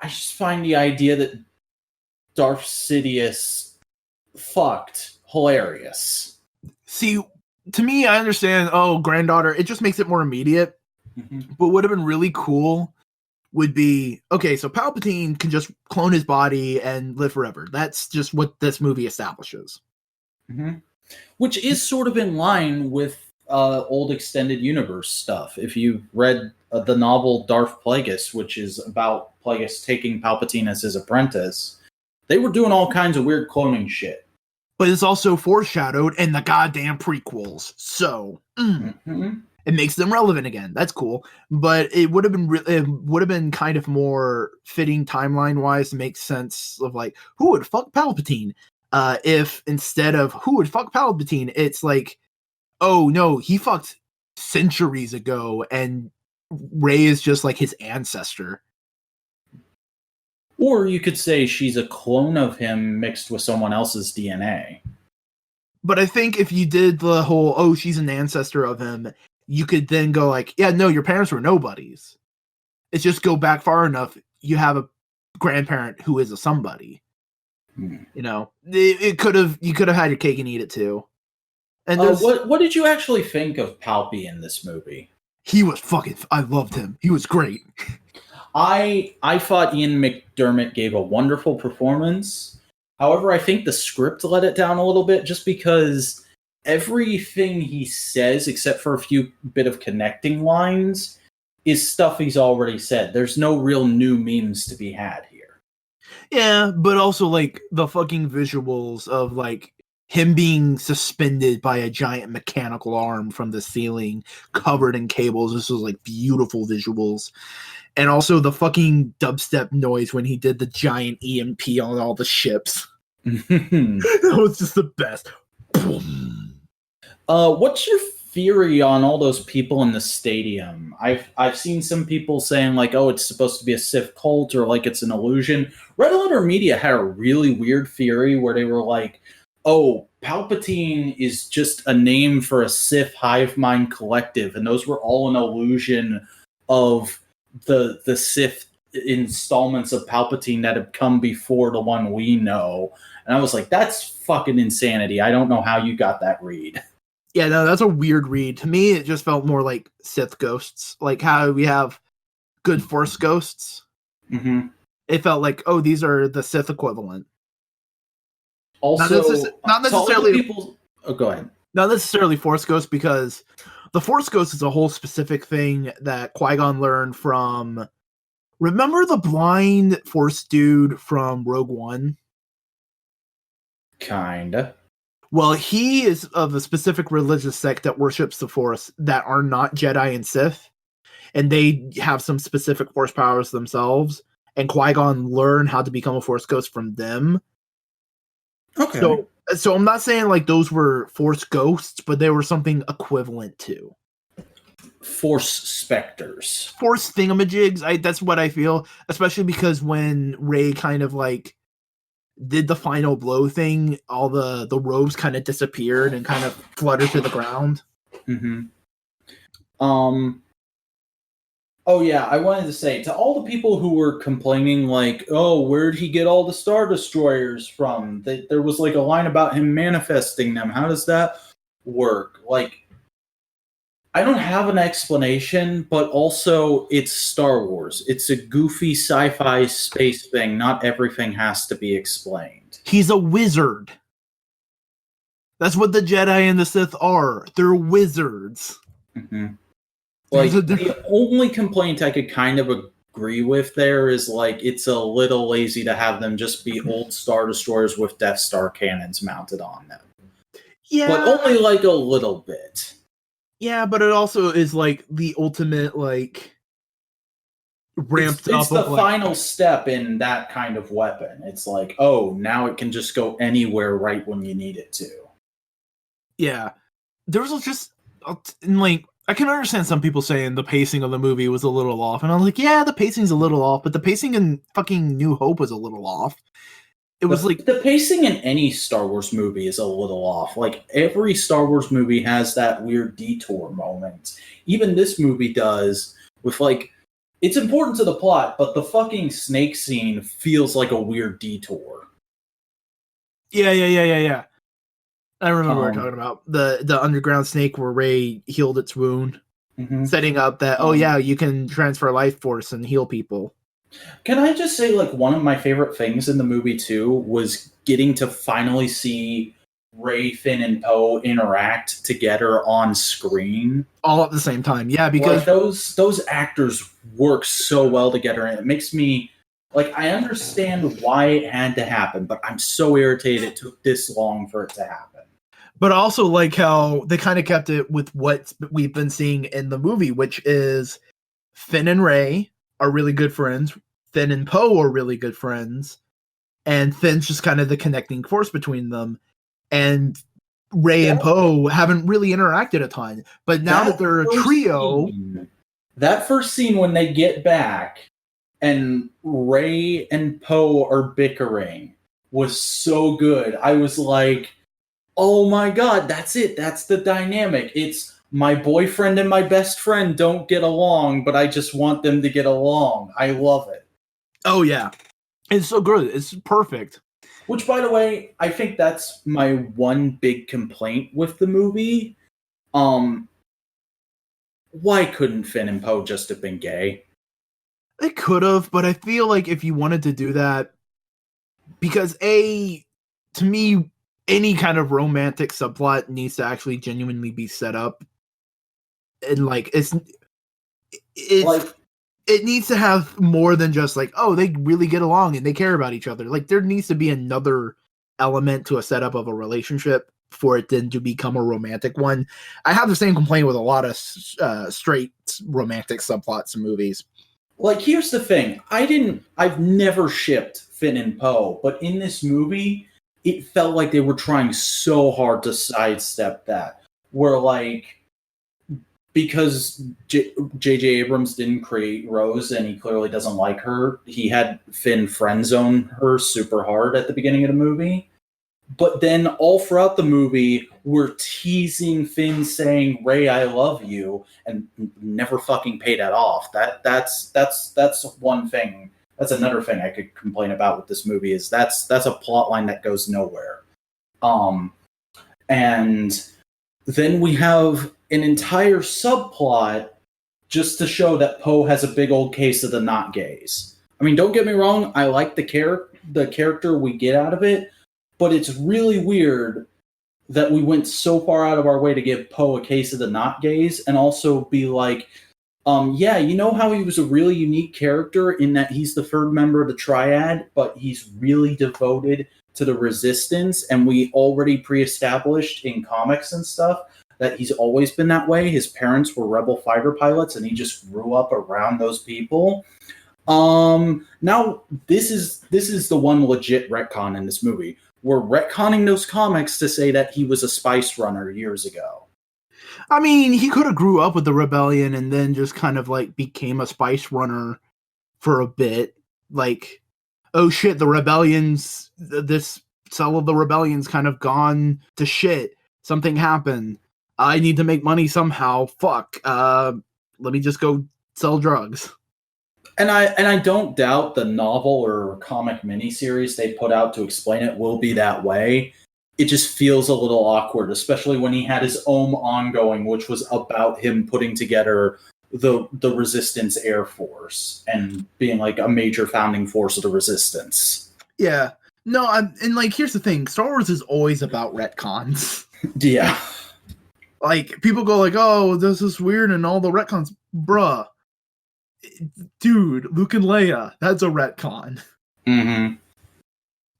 I just find the idea that Darth Sidious fucked hilarious. See, to me, I understand, oh, granddaughter, it just makes it more immediate. Mm-hmm. But what would have been really cool would be, okay, so Palpatine can just clone his body and live forever. That's just what this movie establishes. Mm-hmm. Which is sort of in line with old extended universe stuff. If you read the novel Darth Plagueis, which is about Plagueis taking Palpatine as his apprentice, they were doing all kinds of weird cloning shit. But it's also foreshadowed in the goddamn prequels, so it makes them relevant again. That's cool. But it would have been kind of more fitting timeline wise to make sense of like, who would fuck Palpatine? If instead of who would fuck Palpatine, it's like, oh no, he fucked centuries ago, and Rey is just like his ancestor. Or you could say she's a clone of him mixed with someone else's DNA. But I think if you did the whole, oh, she's an ancestor of him, you could then go like, yeah, no, your parents were nobodies. It's just go back far enough, you have a grandparent who is a somebody. You know, you could have had your cake and eat it too. And what did you actually think of Palpy in this movie? He was I loved him. He was great. I thought Ian McDiarmid gave a wonderful performance. However, I think the script let it down a little bit just because everything he says, except for a few bit of connecting lines, is stuff he's already said. There's no real new memes to be had here. Yeah, but also like the fucking visuals of like him being suspended by a giant mechanical arm from the ceiling covered in cables. This was like beautiful visuals. And also the fucking dubstep noise when he did the giant EMP on all the ships. That was just the best. What's your theory on all those people in the stadium? I've seen some people saying like, oh, it's supposed to be a Sith cult or like it's an illusion. Red Letter Media had a really weird theory where they were like, oh, Palpatine is just a name for a Sith hive mind collective, and those were all an illusion of the Sith installments of Palpatine that have come before the one we know. And I was like, that's fucking insanity. I don't know how you got that read. Yeah, no, that's a weird read. To me, it just felt more like Sith ghosts. Like how we have good Force ghosts. Mm-hmm. It felt like, oh, these are the Sith equivalent. Also, not necessarily people. Oh, go ahead. Not necessarily Force ghosts, because the Force Ghost is a whole specific thing that Qui-Gon learned from... Remember the blind Force dude from Rogue One? Kinda. Well, he is of a specific religious sect that worships the Force that are not Jedi and Sith. And they have some specific Force powers themselves. And Qui-Gon learned how to become a Force Ghost from them. Okay. So I'm not saying like those were Force ghosts, but they were something equivalent to Force specters, Force thingamajigs. That's what I feel, especially because when Rey kind of like did the final blow thing, all the robes kind of disappeared and kind of fluttered to the ground. Mm-hmm. Oh yeah, I wanted to say to all the people who were complaining, like, "Oh, where'd he get all the Star Destroyers from?" There was like a line about him manifesting them. How does that work? Like, I don't have an explanation, but also it's Star Wars. It's a goofy sci-fi space thing. Not everything has to be explained. He's a wizard. That's what the Jedi and the Sith are. They're wizards. Mm-hmm. Like, the only complaint I could kind of agree with there is, like, it's a little lazy to have them just be old Star Destroyers with Death Star cannons mounted on them. Yeah. But only, like, a little bit. Yeah, but it also is, like, the ultimate, like, ramped up. It's the final step in that kind of weapon. It's like, oh, now it can just go anywhere right when you need it to. Yeah. There was just, like, I can understand some people saying the pacing of the movie was a little off. And I was like, yeah, the pacing's a little off, but the pacing in fucking New Hope was a little off. It was like... The pacing in any Star Wars movie is a little off. Like, every Star Wars movie has that weird detour moment. Even this movie does, with, like... It's important to the plot, but the fucking snake scene feels like a weird detour. Yeah. I remember what we're talking about. The underground snake where Rey healed its wound. Mm-hmm. Setting up that, you can transfer life force and heal people. Can I just say, like, one of my favorite things in the movie, too, was getting to finally see Rey, Finn, and Poe interact together on screen. All at the same time, yeah, because... Like, those actors work so well together, and it makes me... Like, I understand why it had to happen, but I'm so irritated it took this long for it to happen. But also like how they kind of kept it with what we've been seeing in the movie, which is Finn and Rey are really good friends. Finn and Poe are really good friends. And Finn's just kind of the connecting force between them. And Rey and Poe haven't really interacted a ton. But now that they're a trio... That first scene when they get back and Rey and Poe are bickering was so good. I was like... Oh my god, that's it. That's the dynamic. It's my boyfriend and my best friend don't get along, but I just want them to get along. I love it. Oh yeah. It's so good. It's perfect. Which, by the way, I think that's my one big complaint with the movie. Why couldn't Finn and Poe just have been gay? They could have, but I feel like if you wanted to do that, because to me, any kind of romantic subplot needs to actually genuinely be set up, and like it needs to have more than just like, oh, they really get along and they care about each other. Like there needs to be another element to a setup of a relationship for it then to become a romantic one. I have the same complaint with a lot of straight romantic subplots in movies. Like, here's the thing: I've never shipped Finn and Poe, but in this movie, it felt like they were trying so hard to sidestep that. Where, like, because J.J. Abrams didn't create Rose and he clearly doesn't like her, he had Finn friend zone her super hard at the beginning of the movie. But then all throughout the movie, we're teasing Finn saying, Rey, I love you, and never fucking pay that off. That's one thing. That's another thing I could complain about with this movie is that's a plot line that goes nowhere. And then we have an entire subplot just to show that Poe has a big old case of the not gays. I mean, don't get me wrong, I like the character we get out of it, but it's really weird that we went so far out of our way to give Poe a case of the not gays and also be like, yeah, you know how he was a really unique character in that he's the third member of the Triad, but he's really devoted to the Resistance, and we already pre-established in comics and stuff that he's always been that way. His parents were rebel fighter pilots, and he just grew up around those people. Now, this is the one legit retcon in this movie. We're retconning those comics to say that he was a spice runner years ago. I mean, he could have grew up with the rebellion and then just kind of like became a spice runner for a bit. Like, oh shit, the rebellion's this cell of the rebellion's kind of gone to shit. Something happened. I need to make money somehow. Fuck. Let me just go sell drugs. And I don't doubt the novel or comic miniseries they put out to explain it will be that way. It just feels a little awkward, especially when he had his own ongoing, which was about him putting together the Resistance Air Force and being like a major founding force of the Resistance. Yeah. No, and like here's the thing, Star Wars is always about retcons. Yeah. Like people go like, "Oh, this is weird," and all the retcons, bruh. Dude, Luke and Leia, that's a retcon. Mm-hmm.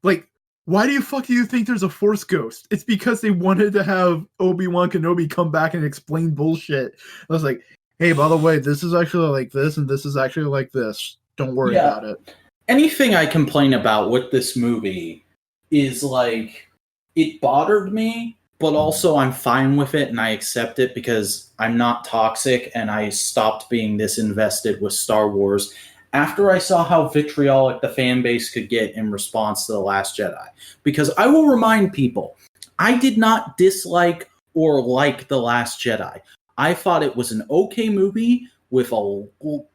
Like, why do you think there's a Force ghost? It's because they wanted to have Obi-Wan Kenobi come back and explain bullshit. I was like, hey, by the way, this is actually like this, and this is actually like this. Don't worry about it. Anything I complain about with this movie is like, it bothered me, but also I'm fine with it and I accept it because I'm not toxic and I stopped being this invested with Star Wars after I saw how vitriolic the fan base could get in response to The Last Jedi. Because I will remind people, I did not dislike or like The Last Jedi. I thought it was an okay movie with a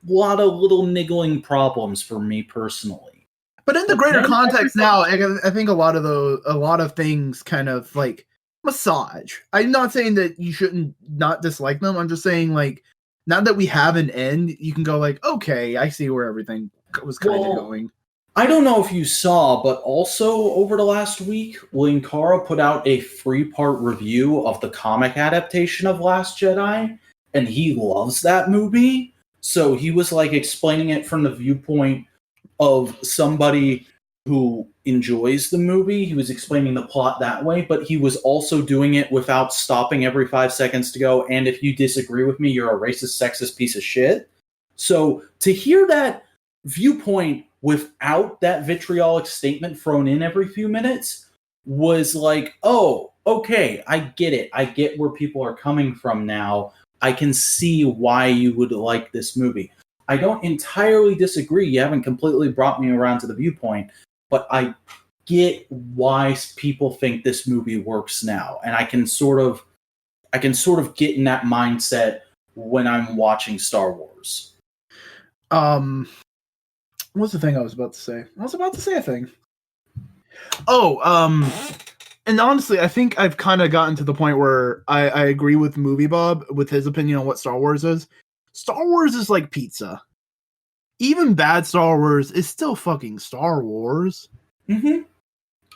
lot of little niggling problems for me personally. But in the greater context now, I think a lot of things kind of like massage. I'm not saying that you shouldn't not dislike them. I'm just saying like now that we have an end, you can go like, okay, I see where everything was kind of going. I don't know if you saw, but also over the last week, Linkara put out a 3-part review of the comic adaptation of Last Jedi, and he loves that movie. So he was like explaining it from the viewpoint of somebody who enjoys the movie. He was explaining the plot that way, but he was also doing it without stopping every 5 seconds to go, and if you disagree with me, you're a racist, sexist piece of shit. So to hear that viewpoint without that vitriolic statement thrown in every few minutes was like, oh, okay, I get it. I get where people are coming from now. I can see why you would like this movie. I don't entirely disagree. You haven't completely brought me around to the viewpoint, but I get why people think this movie works now. And I can sort of get in that mindset when I'm watching Star Wars. What's the thing I was about to say? I was about to say a thing. Oh, and honestly, I think I've kind of gotten to the point where I agree with Movie Bob with his opinion on what Star Wars is. Star Wars is like pizza. Even bad Star Wars is still fucking Star Wars. Mm-hmm.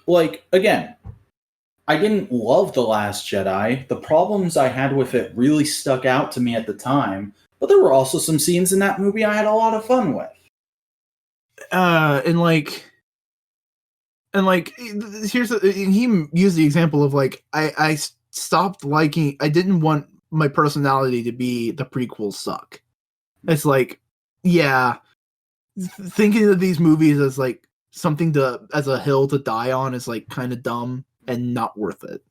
Like, again, I didn't love The Last Jedi. The problems I had with it really stuck out to me at the time, but there were also some scenes in that movie I had a lot of fun with. And he used the example of like I stopped liking. I didn't want my personality to be the prequels suck. It's like, yeah, thinking of these movies as like something as a hill to die on is like kind of dumb and not worth it.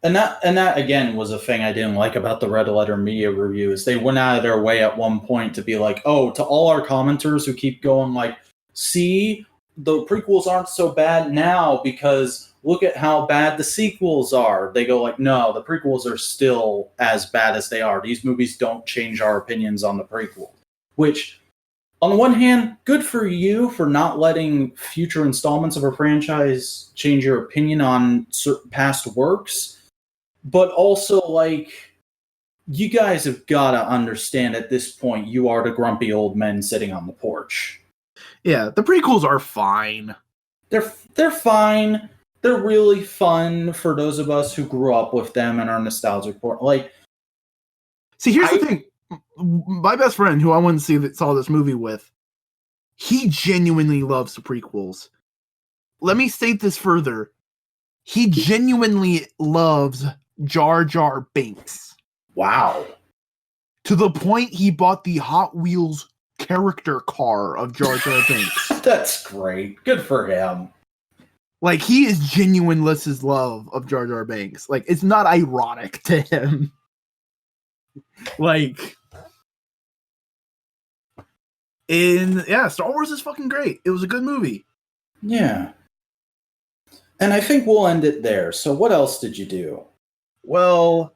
And that again was a thing I didn't like about the Red Letter Media review is they went out of their way at one point to be like, oh, to all our commenters who keep going like, see, the prequels aren't so bad now because look at how bad the sequels are. They go like, no, the prequels are still as bad as they are. These movies don't change our opinions on the prequel. Which, on the one hand, good for you for not letting future installments of a franchise change your opinion on certain past works. But also, like, you guys have got to understand at this point, you are the grumpy old men sitting on the porch. Yeah, the prequels are fine. They're fine. They're really fun for those of us who grew up with them and are nostalgic for. Like, see, here's the thing. My best friend, who I went to saw this movie with, he genuinely loves the prequels. Let me state this further. He genuinely loves Jar Jar Binks. Wow. To the point he bought the Hot Wheels character car of Jar Jar Binks. That's great. Good for him. Like, he is genuine with his love of Jar Jar Binks. Like, it's not ironic to him. Like, Star Wars is fucking great. It was a good movie. Yeah. And I think we'll end it there. So what else did you do? Well,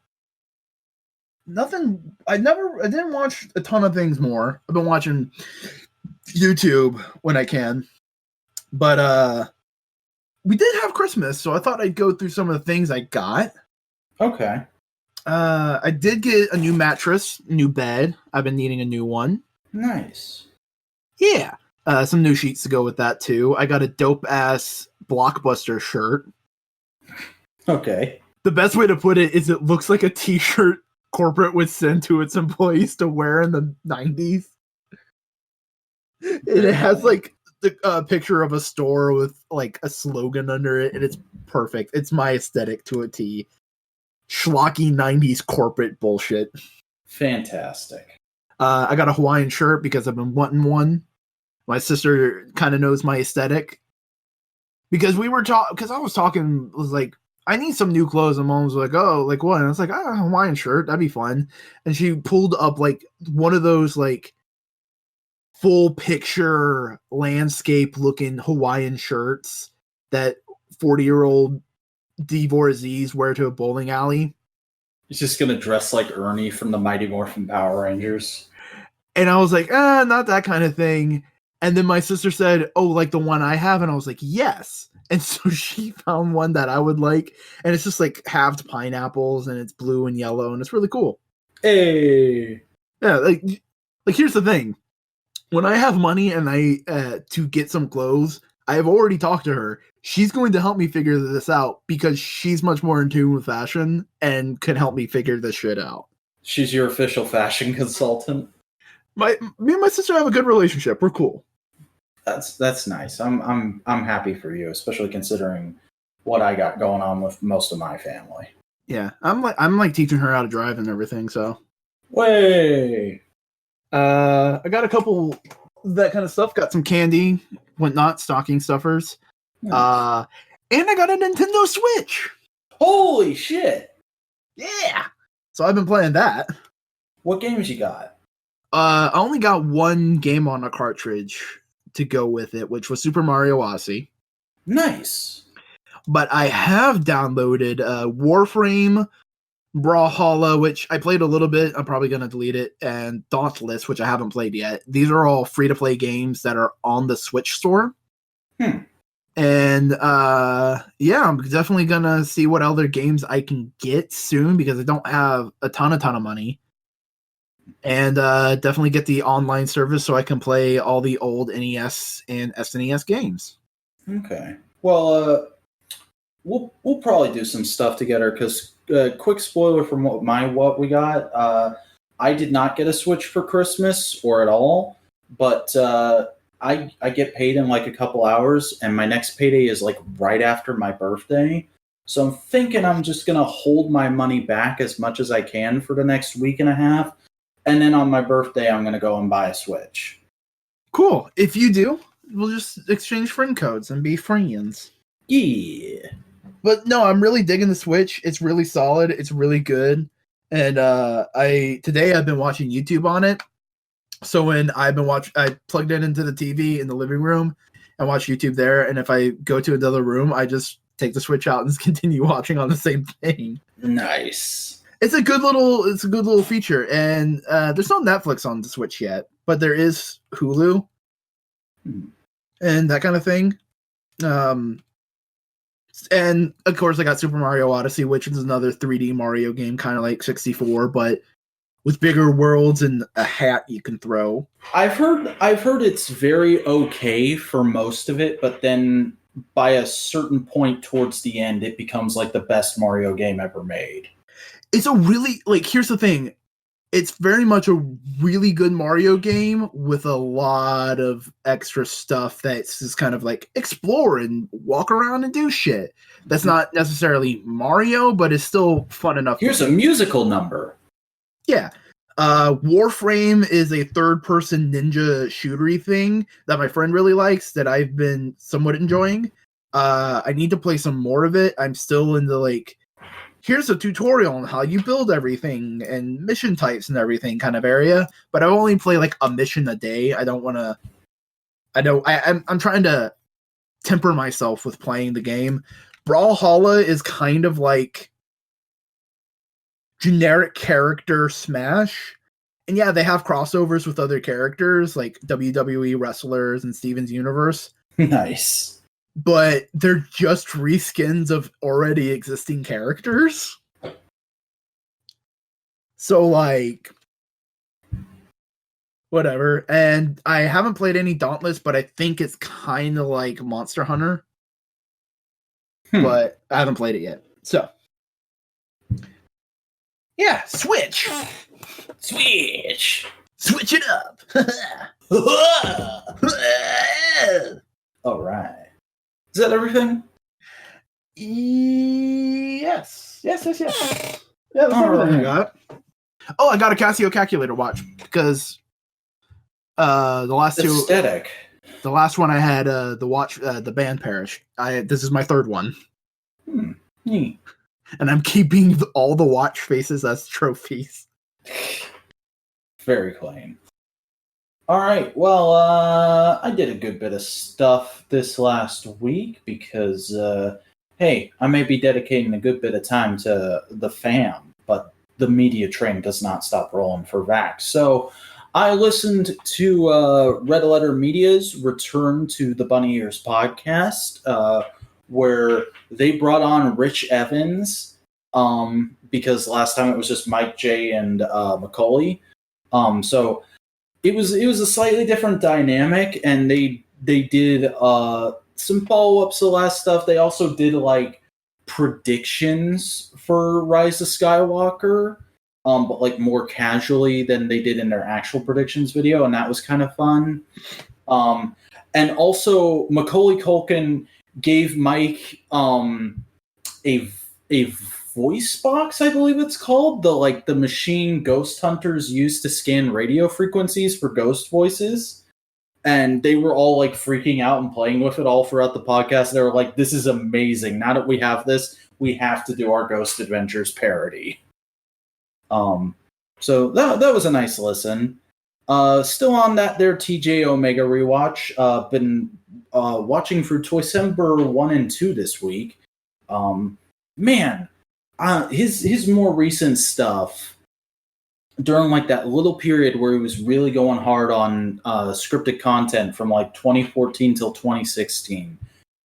nothing. I didn't watch a ton of things more. I've been watching YouTube when I can, but we did have Christmas, so I thought I'd go through some of the things I got. Okay. I did get a new mattress, new bed. I've been needing a new one. Nice. Yeah. Some new sheets to go with that too. I got a dope ass Blockbuster shirt. Okay. The best way to put it is it looks like a t-shirt corporate would send to its employees to wear in the 90s. And it has like the picture of a store with like a slogan under it, and it's perfect. It's my aesthetic to a T. Schlocky 90s corporate bullshit. Fantastic. I got a Hawaiian shirt because I've been wanting one. My sister kind of knows my aesthetic. Because I was talking, was like, I need some new clothes. And Mom was like, oh, like what? And I was like, a Hawaiian shirt. That'd be fun. And she pulled up like one of those like full picture landscape looking Hawaiian shirts that 40-year-old divorcees wear to a bowling alley. He's just going to dress like Ernie from the Mighty Morphin Power Rangers. And I was like, not that kind of thing. And then my sister said, oh, like the one I have? And I was like, yes. And so she found one that I would like. And it's just like halved pineapples and it's blue and yellow. And it's really cool. Hey. Yeah, like here's the thing. When I have money and to get some clothes, I have already talked to her. She's going to help me figure this out because she's much more in tune with fashion and can help me figure this shit out. She's your official fashion consultant. Me and my sister have a good relationship. We're cool. That's nice. I'm happy for you, especially considering what I got going on with most of my family. Yeah, I'm like teaching her how to drive and everything. So, way. I got a couple that kind of stuff. Got some candy, whatnot, stocking stuffers. Nice. And I got a Nintendo Switch. Holy shit! Yeah. So I've been playing that. What games you got? I only got one game on a cartridge to go with it, which was Super Mario Odyssey. Nice. But I have downloaded Warframe, Brawlhalla, which I played a little bit. I'm probably going to delete it. And Dauntless, which I haven't played yet. These are all free-to-play games that are on the Switch store. And yeah, I'm definitely going to see what other games I can get soon because I don't have a ton of money. And definitely get the online service so I can play all the old NES and SNES games. Okay. Well, we'll probably do some stuff together because quick spoiler from what we got. I did not get a Switch for Christmas or at all, but I get paid in like a couple hours, and my next payday is like right after my birthday. So I'm thinking I'm just gonna hold my money back as much as I can for the next week and a half. And then on my birthday, I'm going to go and buy a Switch. Cool. If you do, we'll just exchange friend codes and be friends. Yeah. But no, I'm really digging the Switch. It's really solid. It's really good. And today I've been watching YouTube on it. So when I plugged it into the TV in the living room and watch YouTube there. And if I go to another room, I just take the Switch out and continue watching on the same thing. Nice. It's a good little feature, and there's no Netflix on the Switch yet, but there is Hulu and that kind of thing. And of course, I got Super Mario Odyssey, which is another 3D Mario game, kind of like 64, but with bigger worlds and a hat you can throw. I've heard it's very okay for most of it, but then by a certain point towards the end, it becomes like the best Mario game ever made. It's a really, here's the thing. It's very much a really good Mario game with a lot of extra stuff that's just kind of like explore and walk around and do shit. That's not necessarily Mario, but it's still fun enough. Here's a musical number. Yeah. Warframe is a third-person ninja shootery thing that my friend really likes that I've been somewhat enjoying. I need to play some more of it. I'm still in the here's a tutorial on how you build everything and mission types and everything kind of area. But I only play a mission a day. I'm trying to temper myself with playing the game. Brawlhalla is kind of like generic character smash. And yeah, they have crossovers with other characters like WWE wrestlers and Steven's Universe. Nice. But they're just reskins of already existing characters. So, like, whatever. And I haven't played any Dauntless, but I think it's kind of like Monster Hunter. But I haven't played it yet. So, yeah, Switch. Switch Switch it up. All right. Is that everything? Yes. Yeah, that's everything I got. Oh, I got a Casio calculator watch because the last Aesthetic. the last one I had the watch the band Parish. This is my third one. Neat. And I'm keeping all the watch faces as trophies. Very clean. All right. Well, I did a good bit of stuff this last week because, hey, I may be dedicating a good bit of time to the fam, but the media train does not stop rolling for Vax. So I listened to Red Letter Media's return to the Bunny Ears podcast, where they brought on Rich Evans, because last time it was just Mike J and Macaulay. So it was a slightly different dynamic, and they did some follow-ups to the last stuff. They also did like predictions for Rise of Skywalker, but like more casually than they did in their actual predictions video, and that was kind of fun. And also Macaulay Culkin gave Mike a voice box, I believe it's called, the machine ghost hunters use to scan radio frequencies for ghost voices, and they were all like freaking out and playing with it all throughout the podcast. They were like, "This is amazing! Now that we have this, we have to do our Ghost Adventures parody." So that was a nice listen. Still on that there TJ Omega rewatch. Been watching through Toycember 1 and 2 this week. Man, his more recent stuff during like that little period where he was really going hard on scripted content from like 2014 till 2016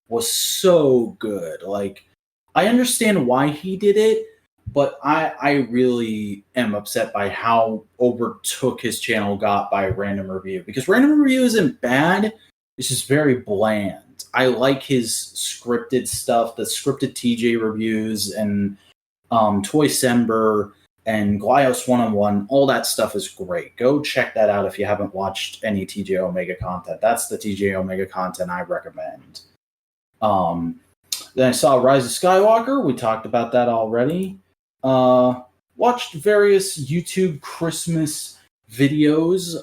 was so good. Like, I understand why he did it, but I really am upset by how overtook his channel got by Random Review, because Random Review isn't bad. It's just very bland. I like his scripted stuff, the scripted TJ reviews, and Toycember and Glios 1-on-1. All that stuff is great. Go check that out if you haven't watched any TJ Omega content. That's the TJ Omega content I recommend. Then I saw Rise of Skywalker. We talked about that already. Watched various YouTube Christmas videos.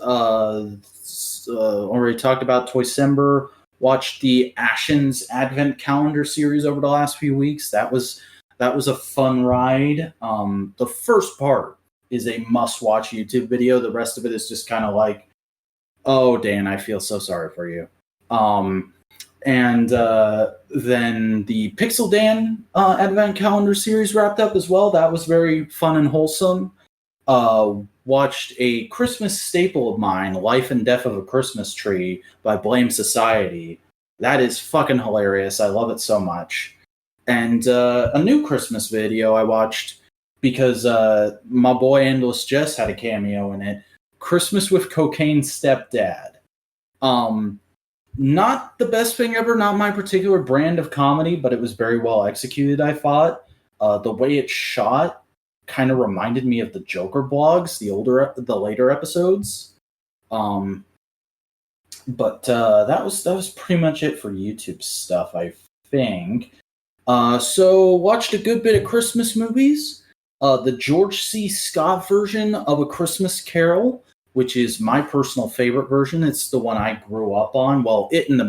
Already talked about Toycember. Watched the Ashen's Advent Calendar series over the last few weeks. That was a fun ride. The first part is a must-watch YouTube video. The rest of it is just kind of like, oh, Dan, I feel so sorry for you. And then the Pixel Dan Advent Calendar series wrapped up as well. That was very fun and wholesome. Watched a Christmas staple of mine, Life and Death of a Christmas Tree by Blame Society. That is fucking hilarious. I love it so much. And a new Christmas video I watched because my boy Endless Jess had a cameo in it. Christmas with Cocaine Stepdad. Not the best thing ever, not my particular brand of comedy, but it was very well executed, I thought. The way it's shot kind of reminded me of the Joker blogs, the later episodes. But that was pretty much it for YouTube stuff, I think. So watched a good bit of Christmas movies. The George C. Scott version of A Christmas Carol, which is my personal favorite version. It's the one I grew up on. Well, it and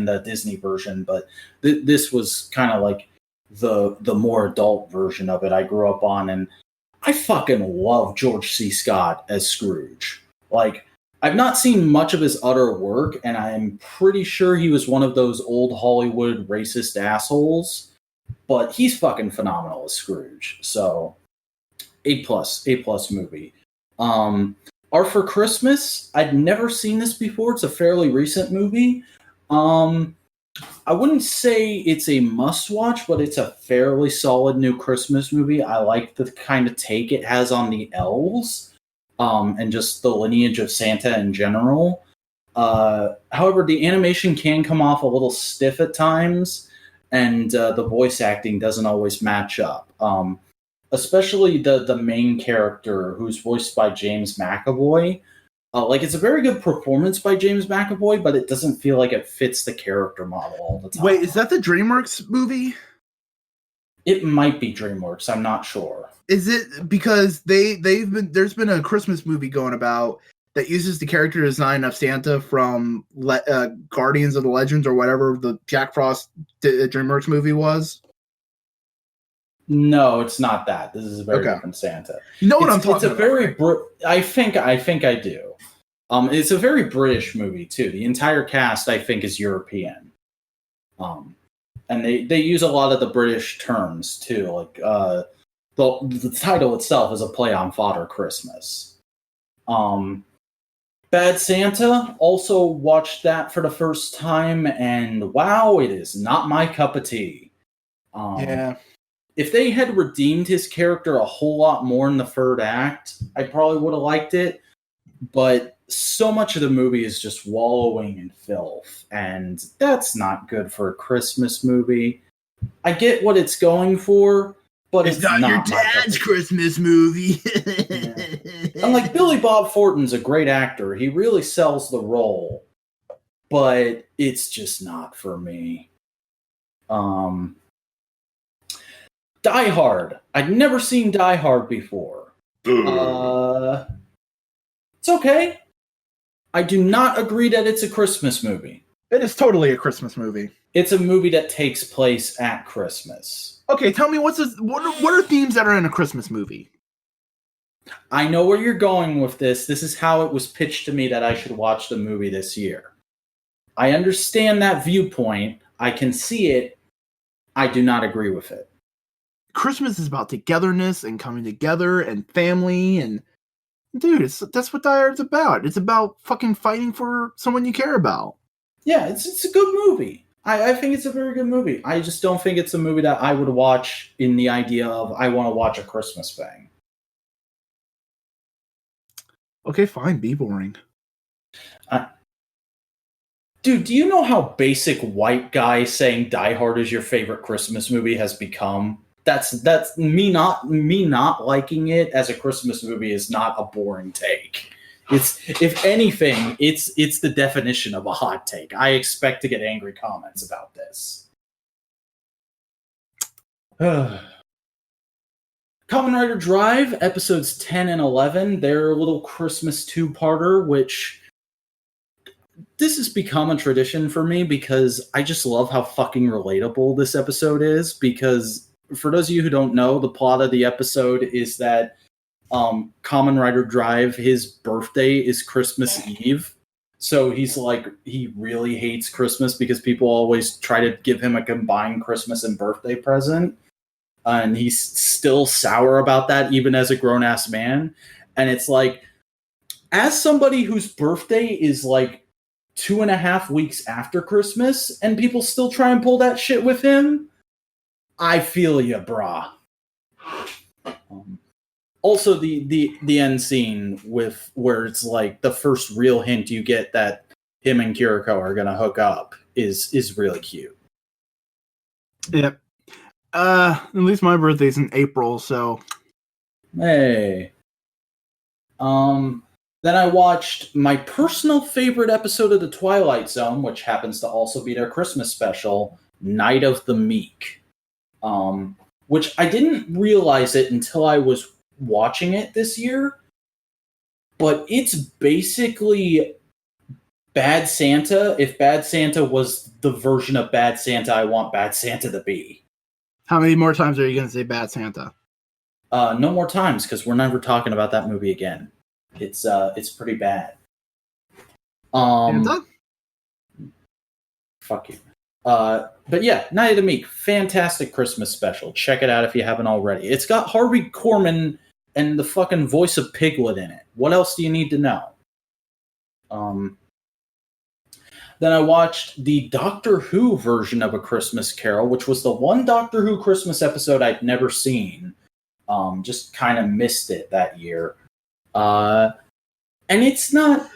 the Disney version, but this was kind of like the more adult version of it I grew up on, and I fucking love George C. Scott as Scrooge. Like, I've not seen much of his other work, and I'm pretty sure he was one of those old Hollywood racist assholes, but he's fucking phenomenal as Scrooge. So A plus movie. Are for Christmas. I'd never seen this before. It's a fairly recent movie. I wouldn't say it's a must-watch, but it's a fairly solid new Christmas movie. I like the kind of take it has on the elves, and just the lineage of Santa in general. However, the animation can come off a little stiff at times, and the voice acting doesn't always match up. Especially the main character, who's voiced by James McAvoy. It's a very good performance by James McAvoy, but it doesn't feel like it fits the character model all the time. Wait, is that the DreamWorks movie? It might be DreamWorks. I'm not sure. Is it because there's been a Christmas movie going about that uses the character design of Santa from Guardians of the Legends or whatever the Jack Frost DreamWorks movie was? No, it's not that. This is a very different Santa. You know what I'm talking about? It's a very I think I do. It's a very British movie too. The entire cast, I think, is European. And they use a lot of the British terms too. Like the title itself is a play on Father Christmas. Bad Santa, also watched that for the first time, and wow, it is not my cup of tea. Yeah. If they had redeemed his character a whole lot more in the third act, I probably would have liked it. But so much of the movie is just wallowing in filth, and that's not good for a Christmas movie. I get what it's going for, but it's not your dad's Christmas movie. Yeah. And like Billy Bob Thornton's a great actor. He really sells the role, but it's just not for me. Die Hard. I'd never seen Die Hard before. It's okay. I do not agree that it's a Christmas movie. It is totally a Christmas movie. It's a movie that takes place at Christmas. Okay, tell me what are themes that are in a Christmas movie? I know where you're going with this. This is how it was pitched to me that I should watch the movie this year. I understand that viewpoint. I can see it. I do not agree with it. Christmas is about togetherness and coming together and family and dude, that's what Die Hard's about. It's about fucking fighting for someone you care about. Yeah, it's a good movie. I think it's a very good movie. I just don't think it's a movie that I would watch in the idea of I want to watch a Christmas thing. Okay, fine. Be boring. Dude, do you know how basic white guy saying Die Hard is your favorite Christmas movie has become? That's me not liking it as a Christmas movie is not a boring take. It's, if anything, it's the definition of a hot take. I expect to get angry comments about this. Kamen Rider Drive, episodes 10 and 11, they're a little Christmas two-parter, which this has become a tradition for me because I just love how fucking relatable this episode is. Because for those of you who don't know, the plot of the episode is that Kamen Rider Drive, his birthday is Christmas Eve. So he's like, he really hates Christmas because people always try to give him a combined Christmas and birthday present. And he's still sour about that, even as a grown-ass man. And it's like, as somebody whose birthday is like 2.5 weeks after Christmas, and people still try and pull that shit with him, I feel ya, brah. Also, the end scene with where it's like the first real hint you get that him and Kiriko are gonna hook up is really cute. Yep. At least my birthday's in April, so hey. Then I watched my personal favorite episode of The Twilight Zone, which happens to also be their Christmas special, Night of the Meek. Which I didn't realize it until I was watching it this year, but it's basically Bad Santa if Bad Santa was the version of Bad Santa I want Bad Santa to be. How many more times are you going to say Bad Santa? No more times, because we're never talking about that movie again. It's pretty bad. Santa? Fuck you. But yeah, Night of the Meek, fantastic Christmas special. Check it out if you haven't already. It's got Harvey Korman and the fucking voice of Piglet in it. What else do you need to know? Then I watched the Doctor Who version of A Christmas Carol, which was the one Doctor Who Christmas episode I'd never seen. Just kind of missed it that year. And it's not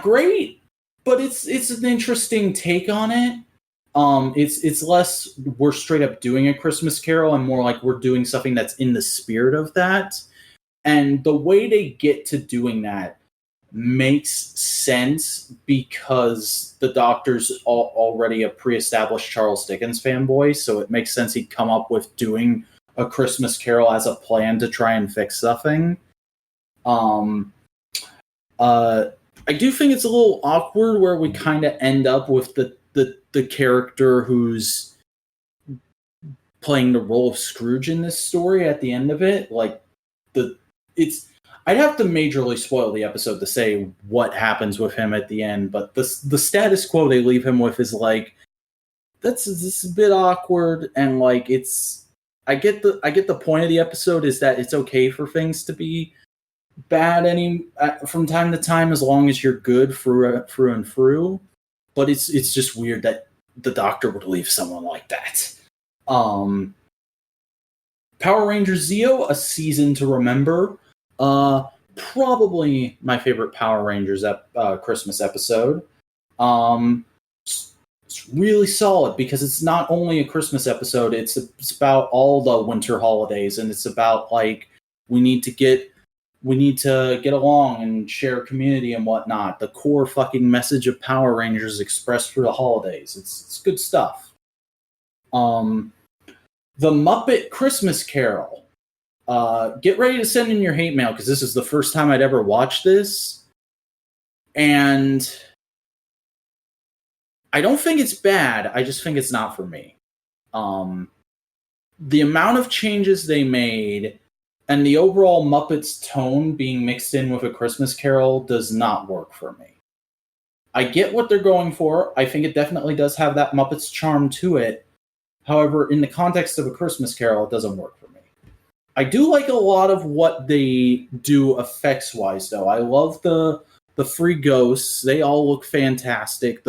great, but it's an interesting take on it. It's less we're straight up doing A Christmas Carol and more like we're doing something that's in the spirit of that. And the way they get to doing that makes sense because the Doctor's already a pre-established Charles Dickens fanboy, so it makes sense he'd come up with doing A Christmas Carol as a plan to try and fix something. I do think it's a little awkward where we kind of end up with the character who's playing the role of Scrooge in this story at the end of it. Like I'd have to majorly spoil the episode to say what happens with him at the end, but the status quo they leave him with is like this is a bit awkward, and like I get the point of the episode is that it's okay for things to be bad from time to time as long as you're good through and through, but it's just weird that the Doctor would leave someone like that. Power Rangers Zeo, A Season to Remember. Probably my favorite Power Rangers Christmas episode. It's really solid because it's not only a Christmas episode, it's about all the winter holidays, and it's about like we need to get along and share community and whatnot. The core fucking message of Power Rangers expressed through the holidays. It's good stuff. The Muppet Christmas Carol. Get ready to send in your hate mail because this is the first time I'd ever watched this. And I don't think it's bad. I just think it's not for me. The amount of changes they made and the overall Muppets tone being mixed in with A Christmas Carol does not work for me. I get what they're going for. I think it definitely does have that Muppets charm to it. However, in the context of A Christmas Carol, it doesn't work for me. I do like a lot of what they do effects-wise, though. I love the free ghosts. They all look fantastic.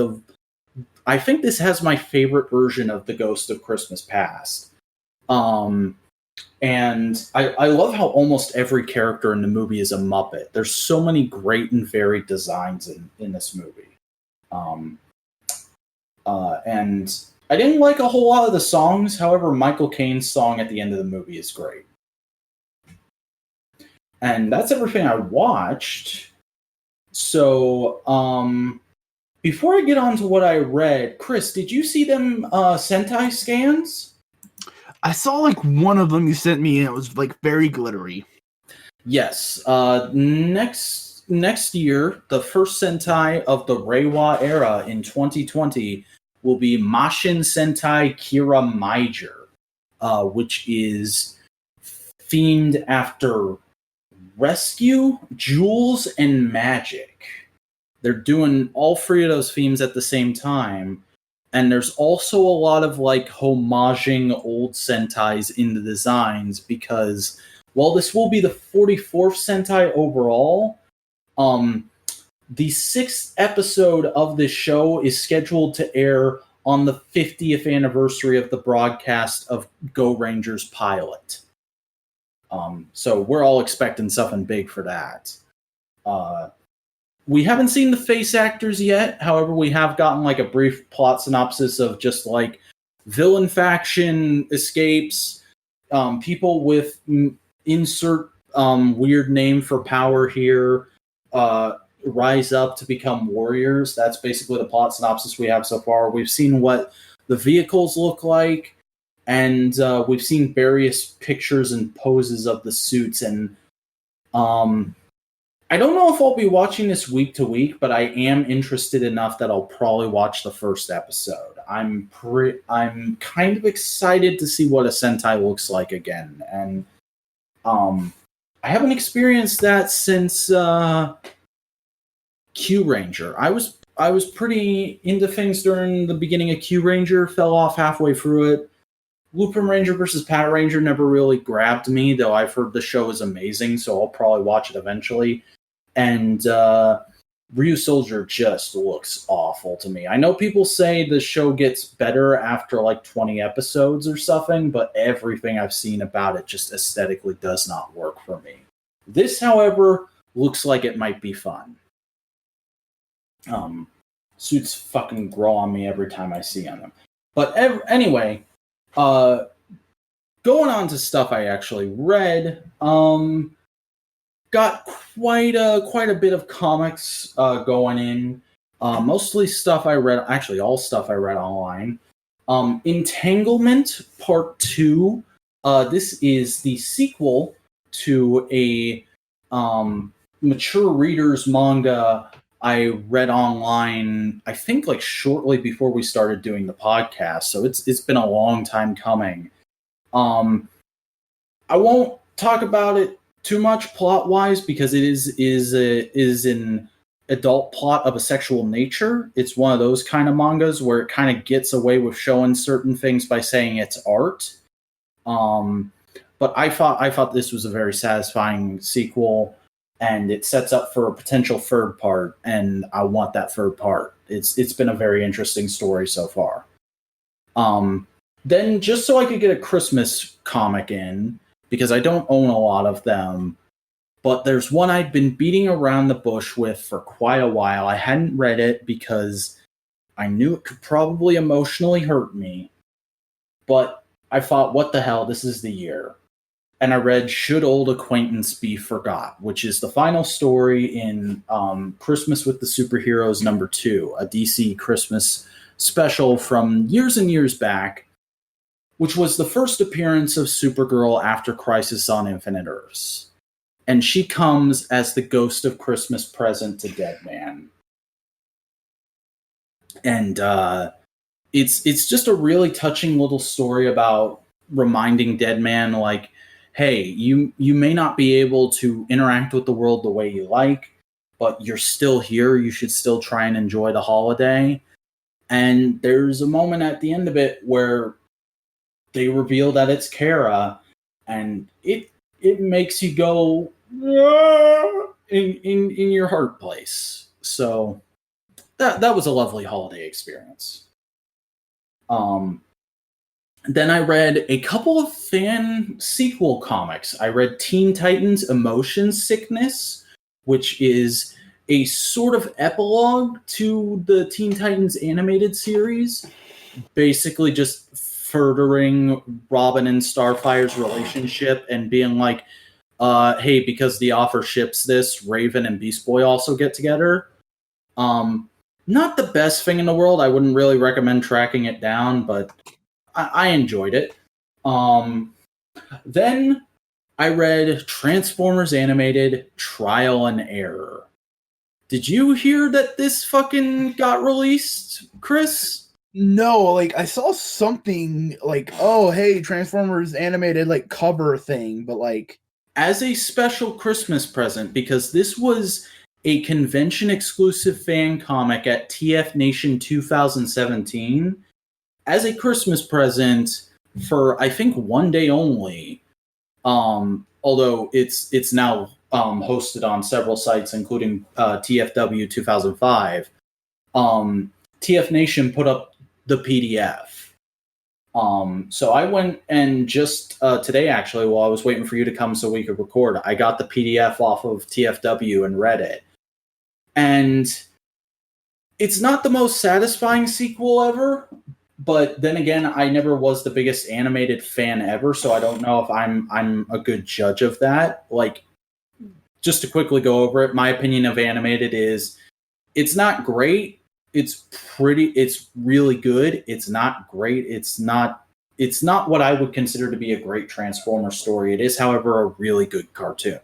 I think this has my favorite version of the Ghost of Christmas Past. And I love how almost every character in the movie is a Muppet. There's so many great and varied designs in this movie. And I didn't like a whole lot of the songs. However, Michael Caine's song at the end of the movie is great. And that's everything I watched. So, before I get on to what I read, Chris, did you see them Sentai scans? I saw like one of them you sent me, and it was like very glittery. Yes. Next year, the first Sentai of the Reiwa era in 2020 will be Mashin Sentai Kira Maiger, which is themed after rescue, jewels, and magic. They're doing all three of those themes at the same time. And there's also a lot of like homaging old Sentais in the designs because while this will be the 44th Sentai overall, the 6th episode of this show is scheduled to air on the 50th anniversary of the broadcast of Go Rangers Pilot. So we're all expecting something big for that. We haven't seen the face actors yet. However, we have gotten like a brief plot synopsis of just like villain faction escapes, people with insert weird name for power here, rise up to become warriors. That's basically the plot synopsis we have so far. We've seen what the vehicles look like, and we've seen various pictures and poses of the suits, and I don't know if I'll be watching this week to week, but I am interested enough that I'll probably watch the first episode. I'm kind of excited to see what a Sentai looks like again, and I haven't experienced that since Q Ranger. I was pretty into things during the beginning of Q Ranger, fell off halfway through it, Blueprint Ranger versus Power Ranger never really grabbed me, though I've heard the show is amazing, so I'll probably watch it eventually. And Ryu Soldier just looks awful to me. I know people say the show gets better after like 20 episodes or something, but everything I've seen about it just aesthetically does not work for me. This, however, looks like it might be fun. Suits fucking grow on me every time I see them. But anyway, going on to stuff I actually read, got quite a bit of comics going in. Mostly stuff I read, actually all stuff I read online. Entanglement Part 2. This is the sequel to a mature readers manga I read online, I think like shortly before we started doing the podcast. So it's been a long time coming. I won't talk about it too much plot-wise because it is an adult plot of a sexual nature. It's one of those kind of mangas where it kind of gets away with showing certain things by saying it's art. But I thought this was a very satisfying sequel, and it sets up for a potential third part, and I want that third part. It's been a very interesting story so far. Then just so I could get a Christmas comic in, because I don't own a lot of them, but there's one I'd been beating around the bush with for quite a while. I hadn't read it because I knew it could probably emotionally hurt me, but I thought, what the hell, this is the year. And I read Should Old Acquaintance Be Forgot, which is the final story in Christmas with the Superheroes #2, a DC Christmas special from years and years back, which was the first appearance of Supergirl after Crisis on Infinite Earths. And she comes as the ghost of Christmas present to Deadman. And it's just a really touching little story about reminding Deadman, like, hey, you may not be able to interact with the world the way you like, but you're still here. You should still try and enjoy the holiday. And there's a moment at the end of it where they reveal that it's Kara, and it makes you go in your heart place. So that was a lovely holiday experience. Then I read a couple of fan sequel comics. I read Teen Titans Emotion Sickness, which is a sort of epilogue to the Teen Titans animated series, basically just furthering Robin and Starfire's relationship and being like, hey, because the author ships this, Raven and Beast Boy also get together. Not the best thing in the world. I wouldn't really recommend tracking it down, but I enjoyed it. Then I read Transformers Animated Trial and Error. Did you hear that this fucking got released, Chris? No, like I saw something like, oh hey, Transformers Animated like cover thing, but like as a special Christmas present, because this was a convention exclusive fan comic at TF Nation 2017. As a Christmas present for, I think, one day only, although it's now hosted on several sites, including TFW 2005, TF Nation put up the PDF. So I went and just today, actually, while I was waiting for you to come so we could record, I got the PDF off of TFW and read it. And it's not the most satisfying sequel ever, but then again, I never was the biggest animated fan ever, so I don't know if I'm a good judge of that. Like, just to quickly go over it, my opinion of animated is it's not great. It's really good. It's not great. It's not what I would consider to be a great Transformer story. It is, however, a really good cartoon.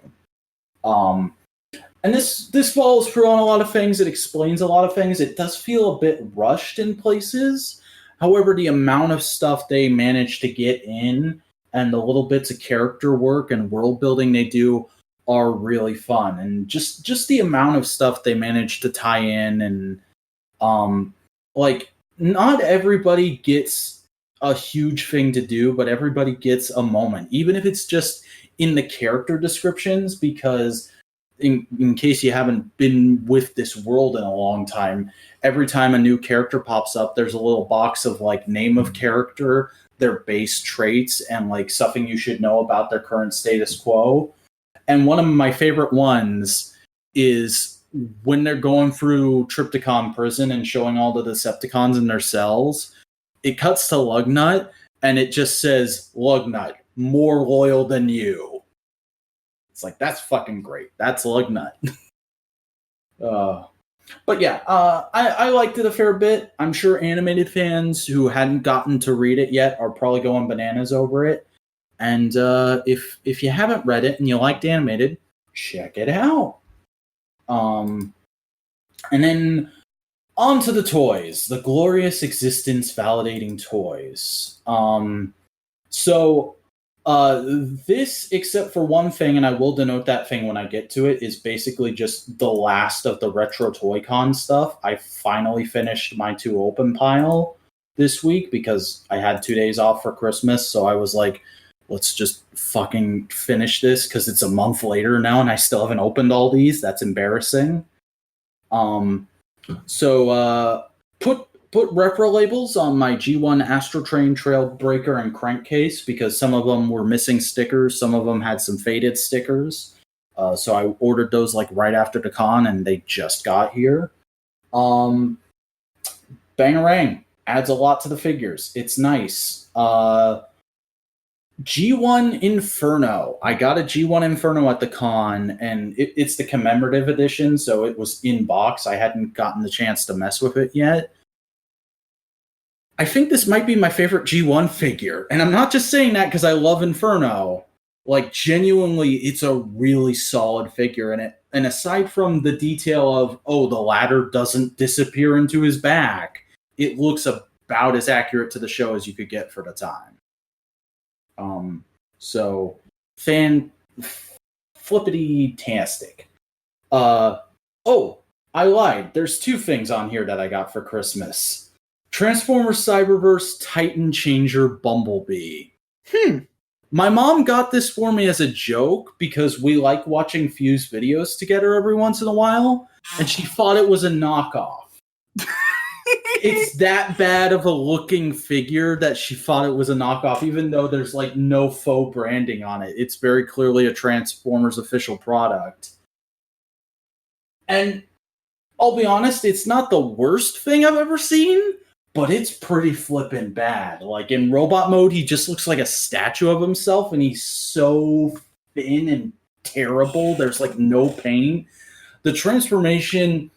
And this follows through on a lot of things. It explains a lot of things. It does feel a bit rushed in places. However, the amount of stuff they manage to get in and the little bits of character work and world building they do are really fun. And just the amount of stuff they manage to tie in, and like, not everybody gets a huge thing to do, but everybody gets a moment, even if it's just in the character descriptions, because in case you haven't been with this world in a long time, every time a new character pops up, there's a little box of like name of character, their base traits, and like something you should know about their current status quo. And one of my favorite ones is when they're going through Triptychon prison and showing all the Decepticons in their cells, it cuts to Lugnut and it just says, Lugnut, more loyal than you. It's like, that's fucking great. That's Lugnut. But yeah, I liked it a fair bit. I'm sure animated fans who hadn't gotten to read it yet are probably going bananas over it. And if you haven't read it and you liked animated, check it out. And then on to the toys, the glorious existence validating toys. This, except for one thing, and I will denote that thing when I get to it, is basically just the last of the Retro Toy Con stuff. I finally finished my 2 open pile this week because I had 2 days off for Christmas, so I was like, let's just fucking finish this because it's a month later now and I still haven't opened all these. That's embarrassing. Put repro labels on my G1 Astrotrain Trailbreaker and Crankcase because some of them were missing stickers. Some of them had some faded stickers. So I ordered those like right after the con and they just got here. Bangarang adds a lot to the figures. It's nice. G1 Inferno. I got a G1 Inferno at the con, and it's the commemorative edition, so it was in box. I hadn't gotten the chance to mess with it yet. I think this might be my favorite G1 figure, and I'm not just saying that because I love Inferno. Like, genuinely, it's a really solid figure, and aside from the detail of, the ladder doesn't disappear into his back, it looks about as accurate to the show as you could get for the time. So flippity-tastic. I lied. There's 2 things on here that I got for Christmas. Transformers Cyberverse Titan Changer Bumblebee. My mom got this for me as a joke because we like watching Fuse videos together every once in a while, and she thought it was a knockoff. It's that bad of a looking figure that she thought it was a knockoff, even though there's like no faux branding on it. It's very clearly a Transformers official product. And I'll be honest, it's not the worst thing I've ever seen, but it's pretty flippin' bad. Like in robot mode, he just looks like a statue of himself, and he's so thin and terrible. There's like no paint. The transformation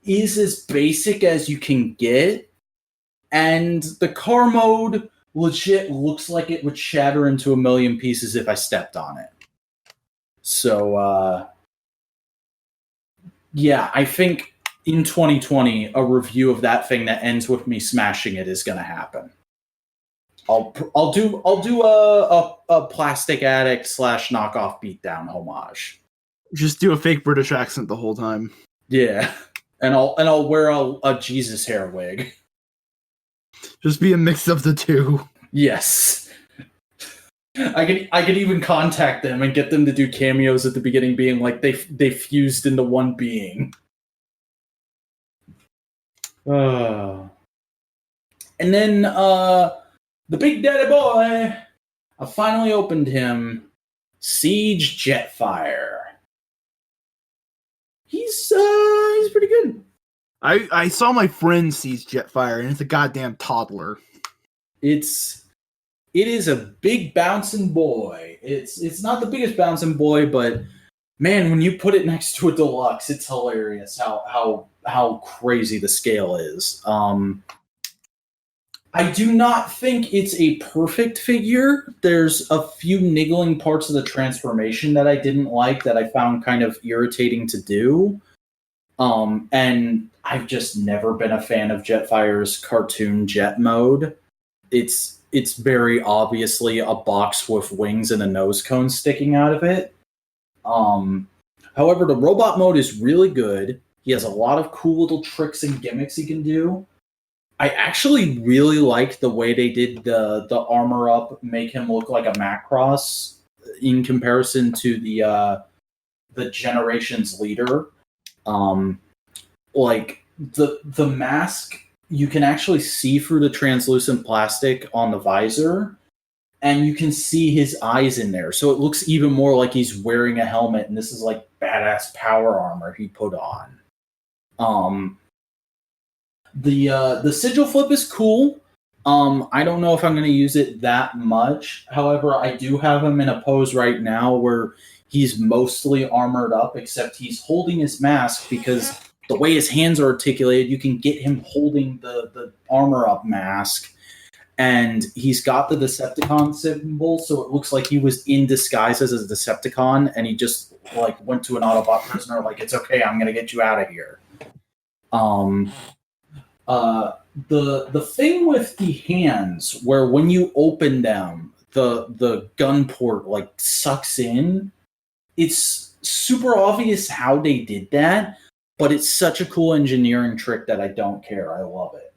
is as basic as you can get, and the car mode legit looks like it would shatter into a million pieces if I stepped on it. So, yeah, I think in 2020, a review of that thing that ends with me smashing it is going to happen. I'll do a Plastic Addict / knockoff beatdown homage. Just do a fake British accent the whole time. Yeah. And I'll wear a Jesus hair wig. Just be a mix of the 2. Yes. I could even contact them and get them to do cameos at the beginning, being like they fused into one being. And then the Big Daddy Boy. I finally opened him. Siege Jetfire. He's pretty good. I saw my friend Siege Jetfire, and it's a goddamn toddler. It is a big bouncing boy. It's not the biggest bouncing boy, but man, when you put it next to a deluxe, it's hilarious how crazy the scale is. I do not think it's a perfect figure. There's a few niggling parts of the transformation that I didn't like that I found kind of irritating to do. And I've just never been a fan of Jetfire's cartoon jet mode. It's very obviously a box with wings and a nose cone sticking out of it. However, the robot mode is really good. He has a lot of cool little tricks and gimmicks he can do. I actually really like the way they did the armor up, make him look like a Macross in comparison to the Generations leader. Like the mask, you can actually see through the translucent plastic on the visor, and you can see his eyes in there. So it looks even more like he's wearing a helmet, and this is like badass power armor he put on. The sigil flip is cool. I don't know if I'm going to use it that much. However, I do have him in a pose right now where he's mostly armored up, except he's holding his mask because the way his hands are articulated, you can get him holding the armor up mask. And he's got the Decepticon symbol, so it looks like he was in disguise as a Decepticon, and he just like went to an Autobot prisoner, like, it's okay, I'm gonna get you out of here. The thing with the hands, where when you open them, the gun port like sucks in. It's super obvious how they did that, but it's such a cool engineering trick that I don't care. I love it.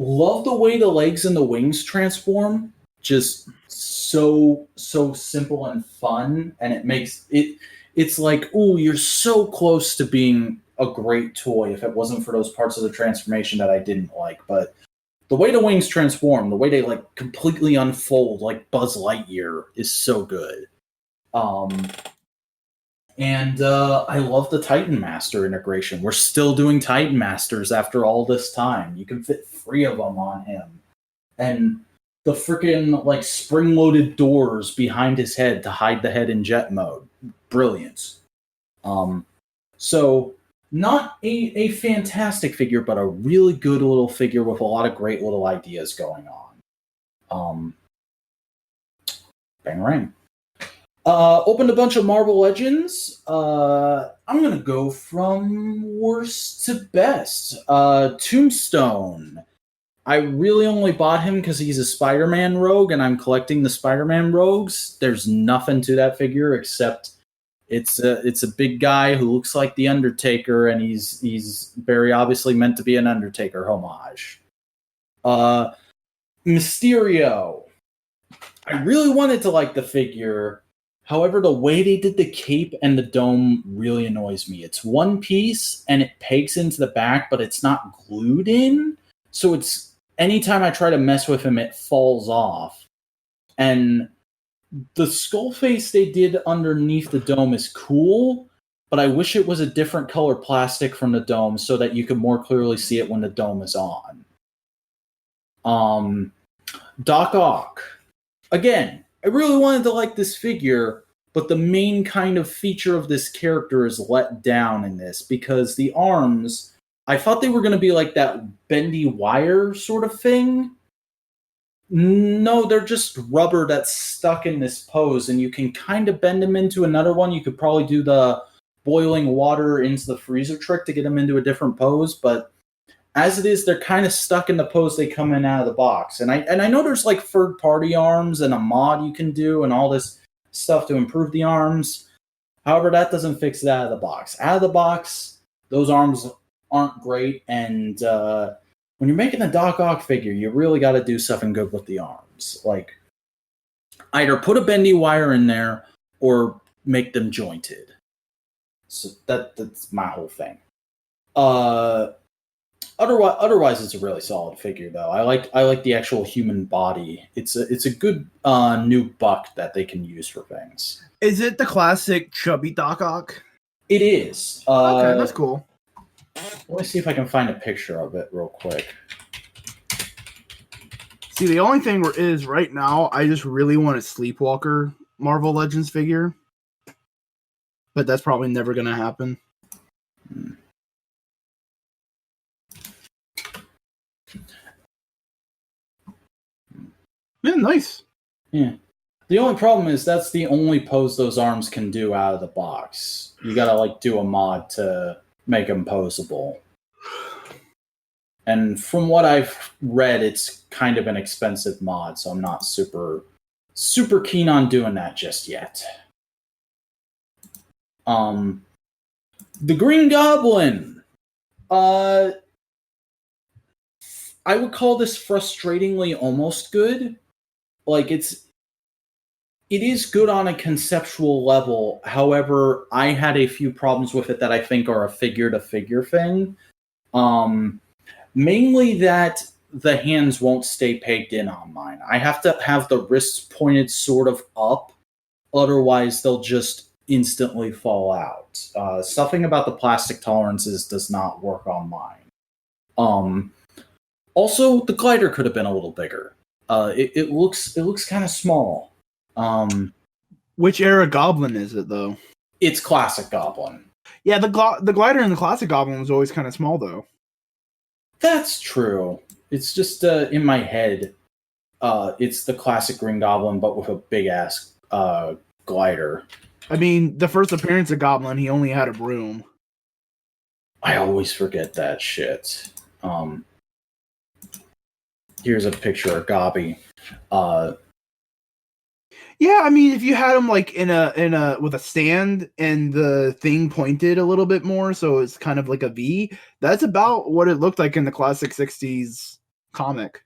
Love the way the legs and the wings transform. Just so simple and fun, and it makes it. It's like, ooh, you're so close to being a great toy if it wasn't for those parts of the transformation that I didn't like. But the way the wings transform, the way they like completely unfold like Buzz Lightyear is so good. And I love the Titan Master integration. We're still doing Titan Masters after all this time. You can fit 3 of them on him. And the freaking like spring-loaded doors behind his head to hide the head in jet mode. Brilliant. So not a fantastic figure, but a really good little figure with a lot of great little ideas going on. Bang. Opened a bunch of Marvel Legends. I'm going to go from worst to best. Tombstone. I really only bought him because he's a Spider-Man rogue, and I'm collecting the Spider-Man rogues. There's nothing to that figure except it's a big guy who looks like the Undertaker, and he's very obviously meant to be an Undertaker homage. Mysterio. I really wanted to like the figure. However, the way they did the cape and the dome really annoys me. It's one piece and it pegs into the back, but it's not glued in. So it's anytime I try to mess with him, it falls off. And the skull face they did underneath the dome is cool, but I wish it was a different color plastic from the dome so that you could more clearly see it when the dome is on. Doc Ock. Again, I really wanted to like this figure, but the main kind of feature of this character is let down in this because the arms, I thought they were going to be like that bendy wire sort of thing. No, they're just rubber that's stuck in this pose, and you can kind of bend them into another one. You could probably do the boiling water into the freezer trick to get them into a different pose, but as it is, they're kind of stuck in the pose they come in out of the box. And I know there's like third-party arms and a mod you can do and all this stuff to improve the arms. However, that doesn't fix it out of the box. Out of the box, those arms aren't great, and when you're making a Doc Ock figure, you really got to do something good with the arms. Like, either put a bendy wire in there or make them jointed. So that's my whole thing. Otherwise, it's a really solid figure, though. I like the actual human body. It's a good new buck that they can use for things. Is it the classic chubby Doc Ock? It is. Okay, that's cool. Let me see if I can find a picture of it real quick. See, the only thing is right now, I just really want a Sleepwalker Marvel Legends figure. But that's probably never going to happen. Yeah, nice. Yeah. The only problem is that's the only pose those arms can do out of the box. You gotta like do a mod to make them posable. And from what I've read, it's kind of an expensive mod, so I'm not super keen on doing that just yet. The Green Goblin. I would call this frustratingly almost good. Like it is good on a conceptual level. However, I had a few problems with it that I think are a figure-to-figure thing. Mainly that the hands won't stay pegged in on mine. I have to have the wrists pointed sort of up, otherwise they'll just instantly fall out. Something about the plastic tolerances does not work on mine. Also, the glider could have been a little bigger. It looks kind of small. Which era Goblin is it, though? It's classic Goblin. Yeah, the glider in the classic Goblin was always kind of small, though. That's true. It's just in my head. It's the classic Green Goblin, but with a big-ass glider. I mean, the first appearance of Goblin, he only had a broom. I always forget that shit. Here's a picture of Gobby. Yeah, I mean, if you had him like in a with a stand and the thing pointed a little bit more, so it's kind of like a V, that's about what it looked like in the classic 60s comic.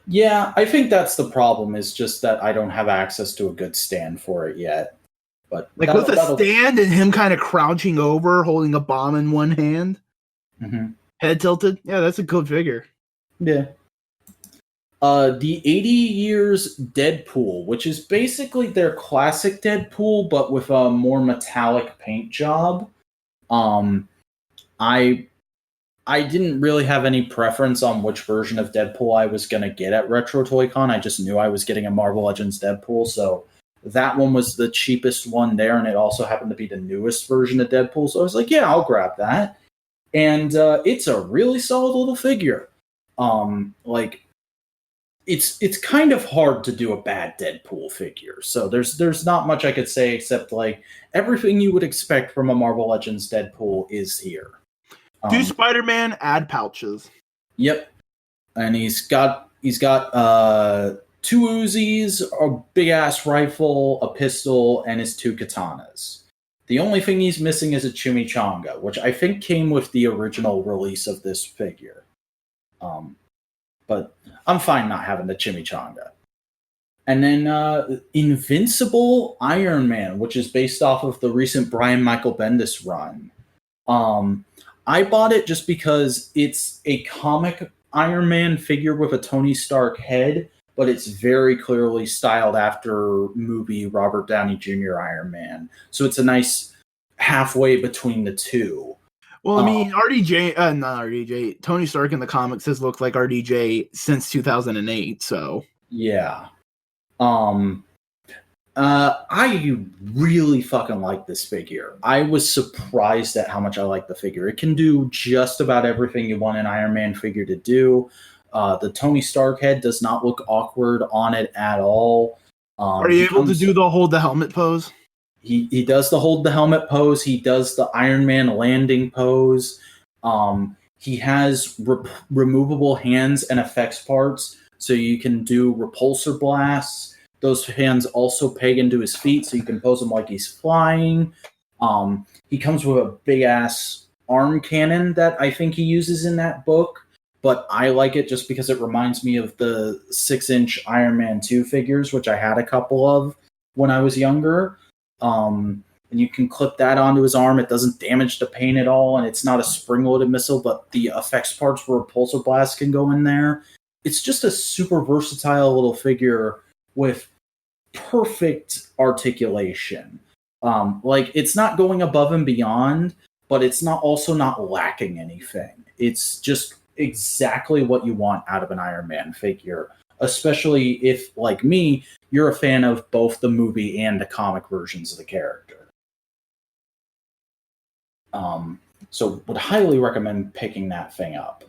Yeah, I think that's the problem, is just that I don't have access to a good stand for it yet. But like with a stand and him kind of crouching over, holding a bomb in one hand, head tilted. Yeah, that's a good figure. Yeah. The 80 Years Deadpool, which is basically their classic Deadpool, but with a more metallic paint job. I didn't really have any preference on which version of Deadpool I was going to get at Retro Toy Con. I just knew I was getting a Marvel Legends Deadpool, so that one was the cheapest one there, and it also happened to be the newest version of Deadpool, so I was like, yeah, I'll grab that. And it's a really solid little figure. It's kind of hard to do a bad Deadpool figure, so there's not much I could say except like everything you would expect from a Marvel Legends Deadpool is here. Do Spider-Man add pouches? Yep, and he's got 2 Uzis, a big ass rifle, a pistol, and his 2 katanas. The only thing he's missing is a chimichanga, which I think came with the original release of this figure. But I'm fine not having the chimichanga. And then Invincible Iron Man, which is based off of the recent Brian Michael Bendis run. I bought it just because it's a comic Iron Man figure with a Tony Stark head, but it's very clearly styled after movie Robert Downey Jr. Iron Man. So it's a nice halfway between the two. Well, I mean, not RDJ. Tony Stark in the comics has looked like RDJ since 2008, so. Yeah. I really fucking like this figure. I was surprised at how much I like the figure. It can do just about everything you want an Iron Man figure to do. The Tony Stark head does not look awkward on it at all. Are you able to do the hold the helmet pose? He does the hold the helmet pose. He does the Iron Man landing pose. He has removable hands and effects parts, so you can do repulsor blasts. Those hands also peg into his feet, so you can pose him like he's flying. He comes with a big-ass arm cannon that I think he uses in that book, but I like it just because it reminds me of the 6-inch Iron Man 2 figures, which I had a couple of when I was younger. And you can clip that onto his arm. It doesn't damage the paint at all, and it's not a spring-loaded missile, but the effects parts for repulsor blast can go in there. It's just a super versatile little figure with perfect articulation. It's not going above and beyond, but it's not also not lacking anything. It's just exactly what you want out of an Iron Man figure, especially if, like me, you're a fan of both the movie and the comic versions of the character. So would highly recommend picking that thing up.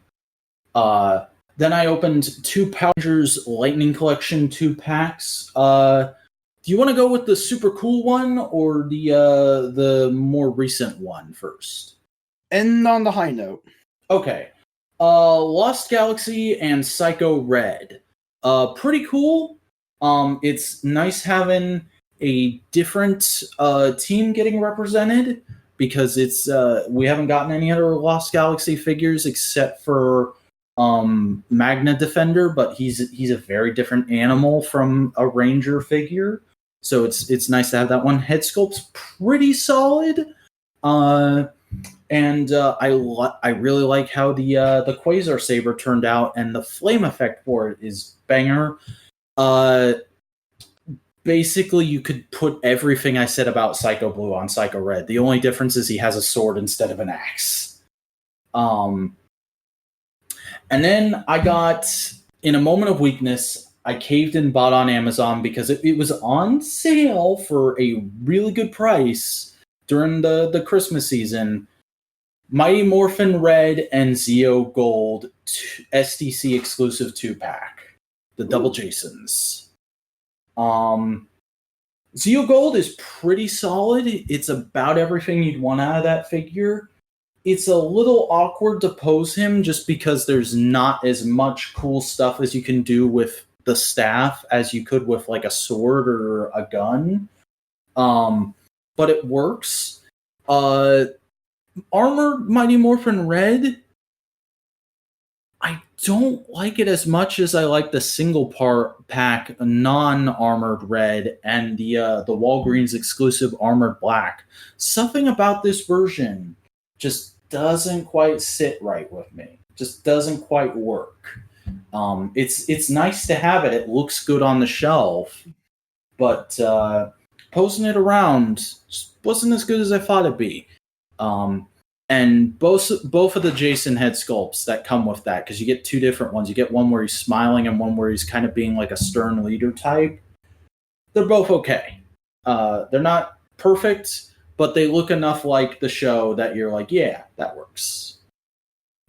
Then I opened 2 Power Rangers Lightning Collection 2-packs. Do you want to go with the super cool one or the more recent one first? And on the high note. Okay. Lost Galaxy and Psycho Red. Pretty cool. It's nice having a different team getting represented, because it's we haven't gotten any other Lost Galaxy figures except for Magna Defender, but he's a very different animal from a Ranger figure. So it's nice to have that one. Head sculpt's pretty solid. And I really like how the Quasar Saber turned out, and the flame effect for it is banger. Basically, you could put everything I said about Psycho Blue on Psycho Red. The only difference is he has a sword instead of an axe. And then I got, in a moment of weakness, I caved and bought on Amazon because it was on sale for a really good price during the Christmas season. Mighty Morphin Red and Zeo Gold SDC exclusive 2-pack. The double Jasons. Zeo Gold is pretty solid. It's about everything you'd want out of that figure. It's a little awkward to pose him just because there's not as much cool stuff as you can do with the staff as you could with like a sword or a gun. But it works. Armored Mighty Morphin Red, I don't like it as much as I like the single pack non-armored red and the Walgreens exclusive armored black. Something about this version just doesn't quite sit right with me. Just doesn't quite work. It's nice to have it. It looks good on the shelf, but posing it around just wasn't as good as I thought it'd be. And both of the Jason head sculpts that come with that, because you get two different ones. You get one where he's smiling and one where he's kind of being like a stern leader type. They're both okay. They're not perfect, but they look enough like the show that you're like, yeah, that works.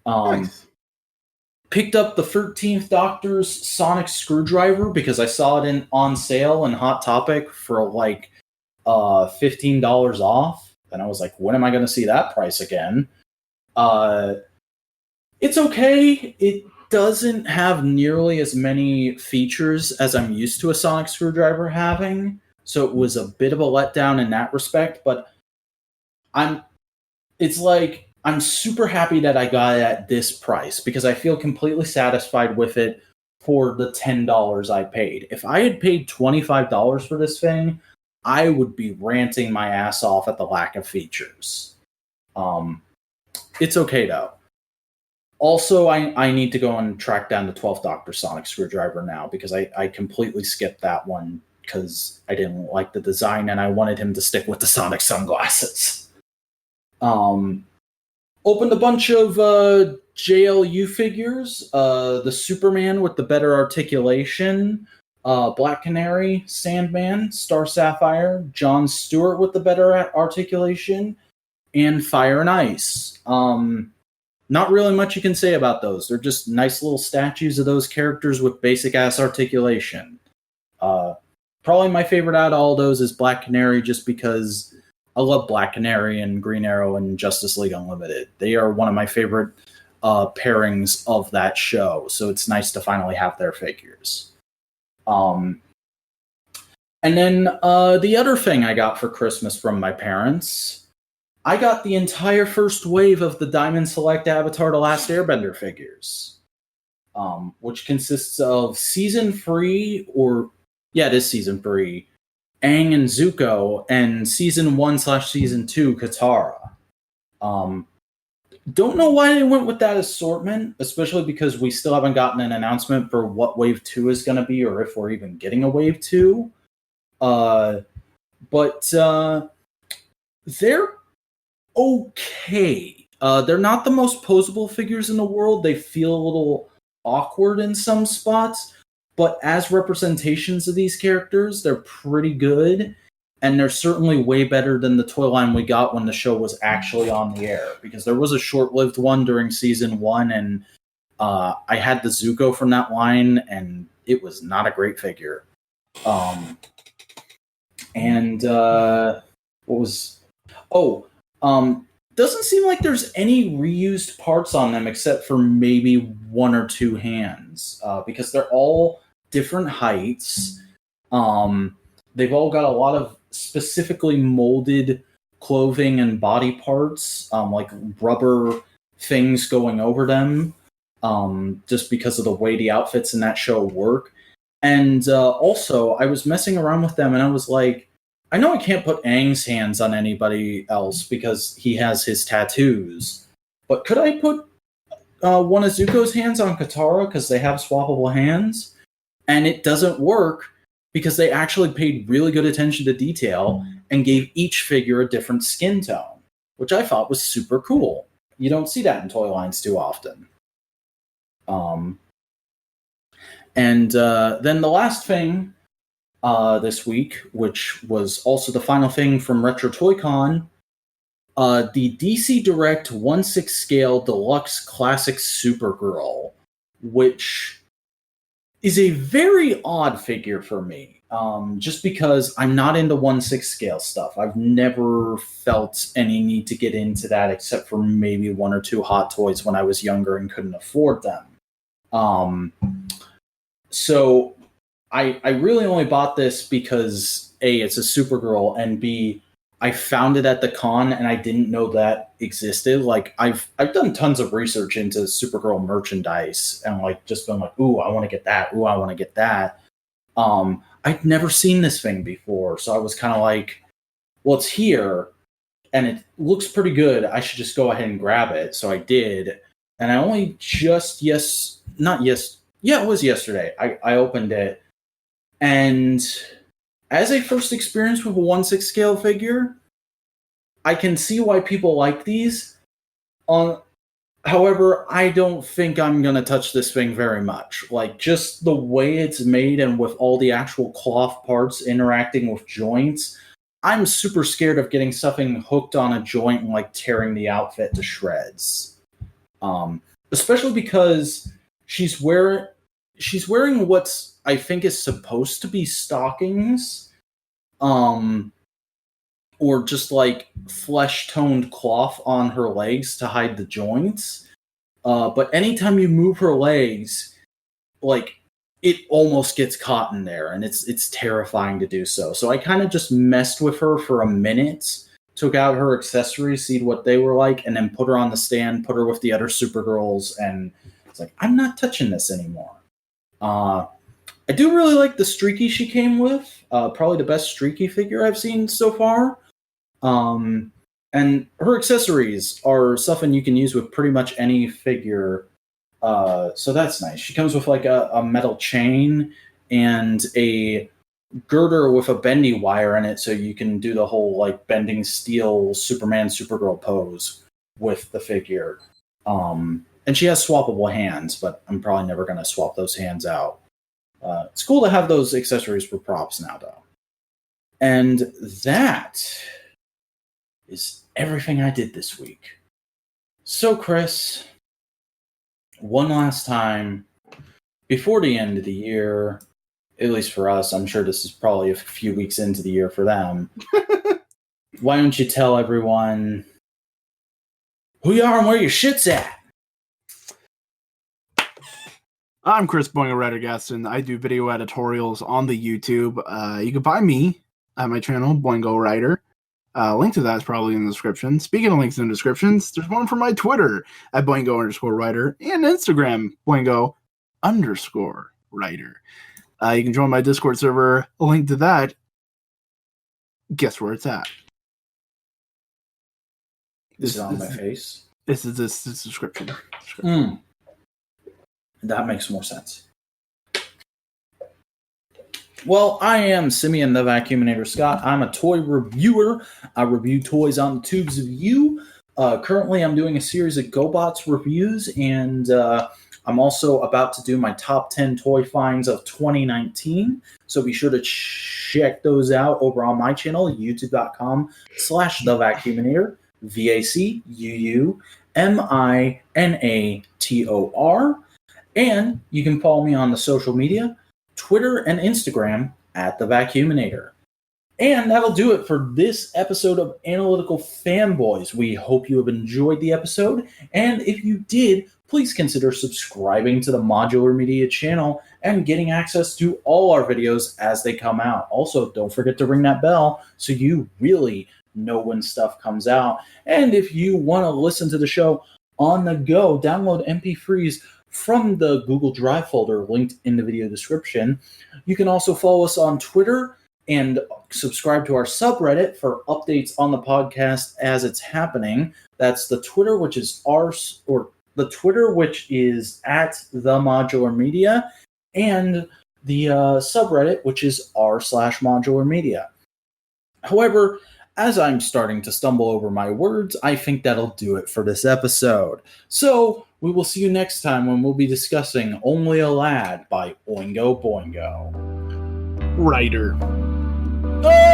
Nice. Picked up the 13th Doctor's Sonic Screwdriver because I saw it on sale in Hot Topic for like $15 off. And I was like, when am I going to see that price again? It's okay. It doesn't have nearly as many features as I'm used to a Sonic Screwdriver having. So it was a bit of a letdown in that respect. But I'm super happy that I got it at this price because I feel completely satisfied with it for the $10 I paid. If I had paid $25 for this thing, I would be ranting my ass off at the lack of features. It's okay, though. Also, I need to go and track down the 12th Doctor Sonic Screwdriver now because I completely skipped that one because I didn't like the design and I wanted him to stick with the Sonic sunglasses. Opened a bunch of JLU figures. The Superman with the better articulation. Black Canary, Sandman, Star Sapphire, John Stewart with the better articulation, and Fire and Ice. Not really much you can say about those. They're just nice little statues of those characters with basic-ass articulation. Probably my favorite out of all those is Black Canary just because I love Black Canary and Green Arrow and Justice League Unlimited. They are one of my favorite pairings of that show, so it's nice to finally have their figures. And then the other thing I got for Christmas from my parents, I got the entire first wave of the Diamond Select Avatar The Last Airbender figures, which consists of Season 3, it is Season 3, Aang and Zuko, and Season 1/Season 2, Katara. Don't know why they went with that assortment, especially because we still haven't gotten an announcement for what Wave 2 is going to be or if we're even getting a Wave 2. But they're okay. They're not the most posable figures in the world. They feel a little awkward in some spots, but as representations of these characters, they're pretty good. And they're certainly way better than the toy line we got when the show was actually on the air. Because there was a short-lived one during Season 1, and I had the Zuko from that line, and it was not a great figure. Doesn't seem like there's any reused parts on them except for maybe one or two hands. Because they're all different heights. They've all got a lot of specifically molded clothing and body parts, like rubber things going over them. just because of the way the outfits in that show work. And also, I was messing around with them, and I was like, I know I can't put Aang's hands on anybody else because he has his tattoos, but could I put one of Zuko's hands on Katara because they have swappable hands? And it doesn't work because they actually paid really good attention to detail and gave each figure a different skin tone, which I thought was super cool. You don't see that in toy lines too often. And then the last thing this week, which was also the final thing from Retro Toy Con, the DC Direct 1/6 scale deluxe classic Supergirl, which is a very odd figure for me. Just because I'm not into 1/6 scale stuff. I've never felt any need to get into that except for maybe one or two Hot Toys when I was younger and couldn't afford them. So I really only bought this because A, it's a Supergirl, and B, I found it at the con and I didn't know that existed. Like I've done tons of research into Supergirl merchandise and like just been like, ooh, I want to get that. Ooh, I want to get that. I'd never seen this thing before, so I was kind of like, well, it's here and it looks pretty good. I should just go ahead and grab it. So I did, and I only just it was yesterday. I opened it, and as a first experience with a 1/6 scale figure, I can see why people like these. However, I don't think I'm going to touch this thing very much. Like, just the way it's made and with all the actual cloth parts interacting with joints, I'm super scared of getting something hooked on a joint and, like, tearing the outfit to shreds. Especially because she's wearing what's, I think, is supposed to be stockings, or just like flesh-toned cloth on her legs to hide the joints. But anytime you move her legs, like, it almost gets caught in there, and it's terrifying to do so. So I kind of just messed with her for a minute, took out her accessories, see what they were like, and then put her on the stand, put her with the other Supergirls, and it's like, I'm not touching this anymore. I do really like the Streaky she came with. Probably the best Streaky figure I've seen so far. And her accessories are something you can use with pretty much any figure. So that's nice. She comes with like a metal chain and a girder with a bendy wire in it, so you can do the whole like bending steel Superman Supergirl pose with the figure. And she has swappable hands, but I'm probably never going to swap those hands out. It's cool to have those accessories for props now, though. And that is everything I did this week. So, Chris, one last time, before the end of the year, at least for us, I'm sure this is probably a few weeks into the year for them, why don't you tell everyone who you are and where your shit's at? I'm Chris Boingo Writer Gaston. I do video editorials on the YouTube. You can find me at my channel, Boingo Writer. Link to that is probably in the description. Speaking of links in the descriptions, there's one for my Twitter at Boingo_Writer and Instagram, Boingo_Writer. You can join my Discord server. A link to that. Guess where it's at? Is it on my face? This is this description. That makes more sense. Well, I am Simeon the Vacuuminator Scott. I'm a toy reviewer. I review toys on the tubes of you. Currently, I'm doing a series of GoBots reviews, and I'm also about to do my top 10 toy finds of 2019. So be sure to check those out over on my channel, youtube.com/thevacuuminator, VACUUMINATOR. And you can follow me on the social media, Twitter and Instagram at The Vacuuminator. And that'll do it for this episode of Analytical Fanboys. We hope you have enjoyed the episode. And if you did, please consider subscribing to the Modular Media channel and getting access to all our videos as they come out. Also, don't forget to ring that bell so you really know when stuff comes out. And if you want to listen to the show on the go, download MP3s from the Google Drive folder linked in the video description. You can also follow us on Twitter and subscribe to our subreddit for updates on the podcast as it's happening. That's the Twitter, which is at the Modular Media, and the subreddit, which is r/modular media. However, as I'm starting to stumble over my words, I think that'll do it for this episode. So we will see you next time when we'll be discussing Only a Lad by Oingo Boingo. Writer. Oh!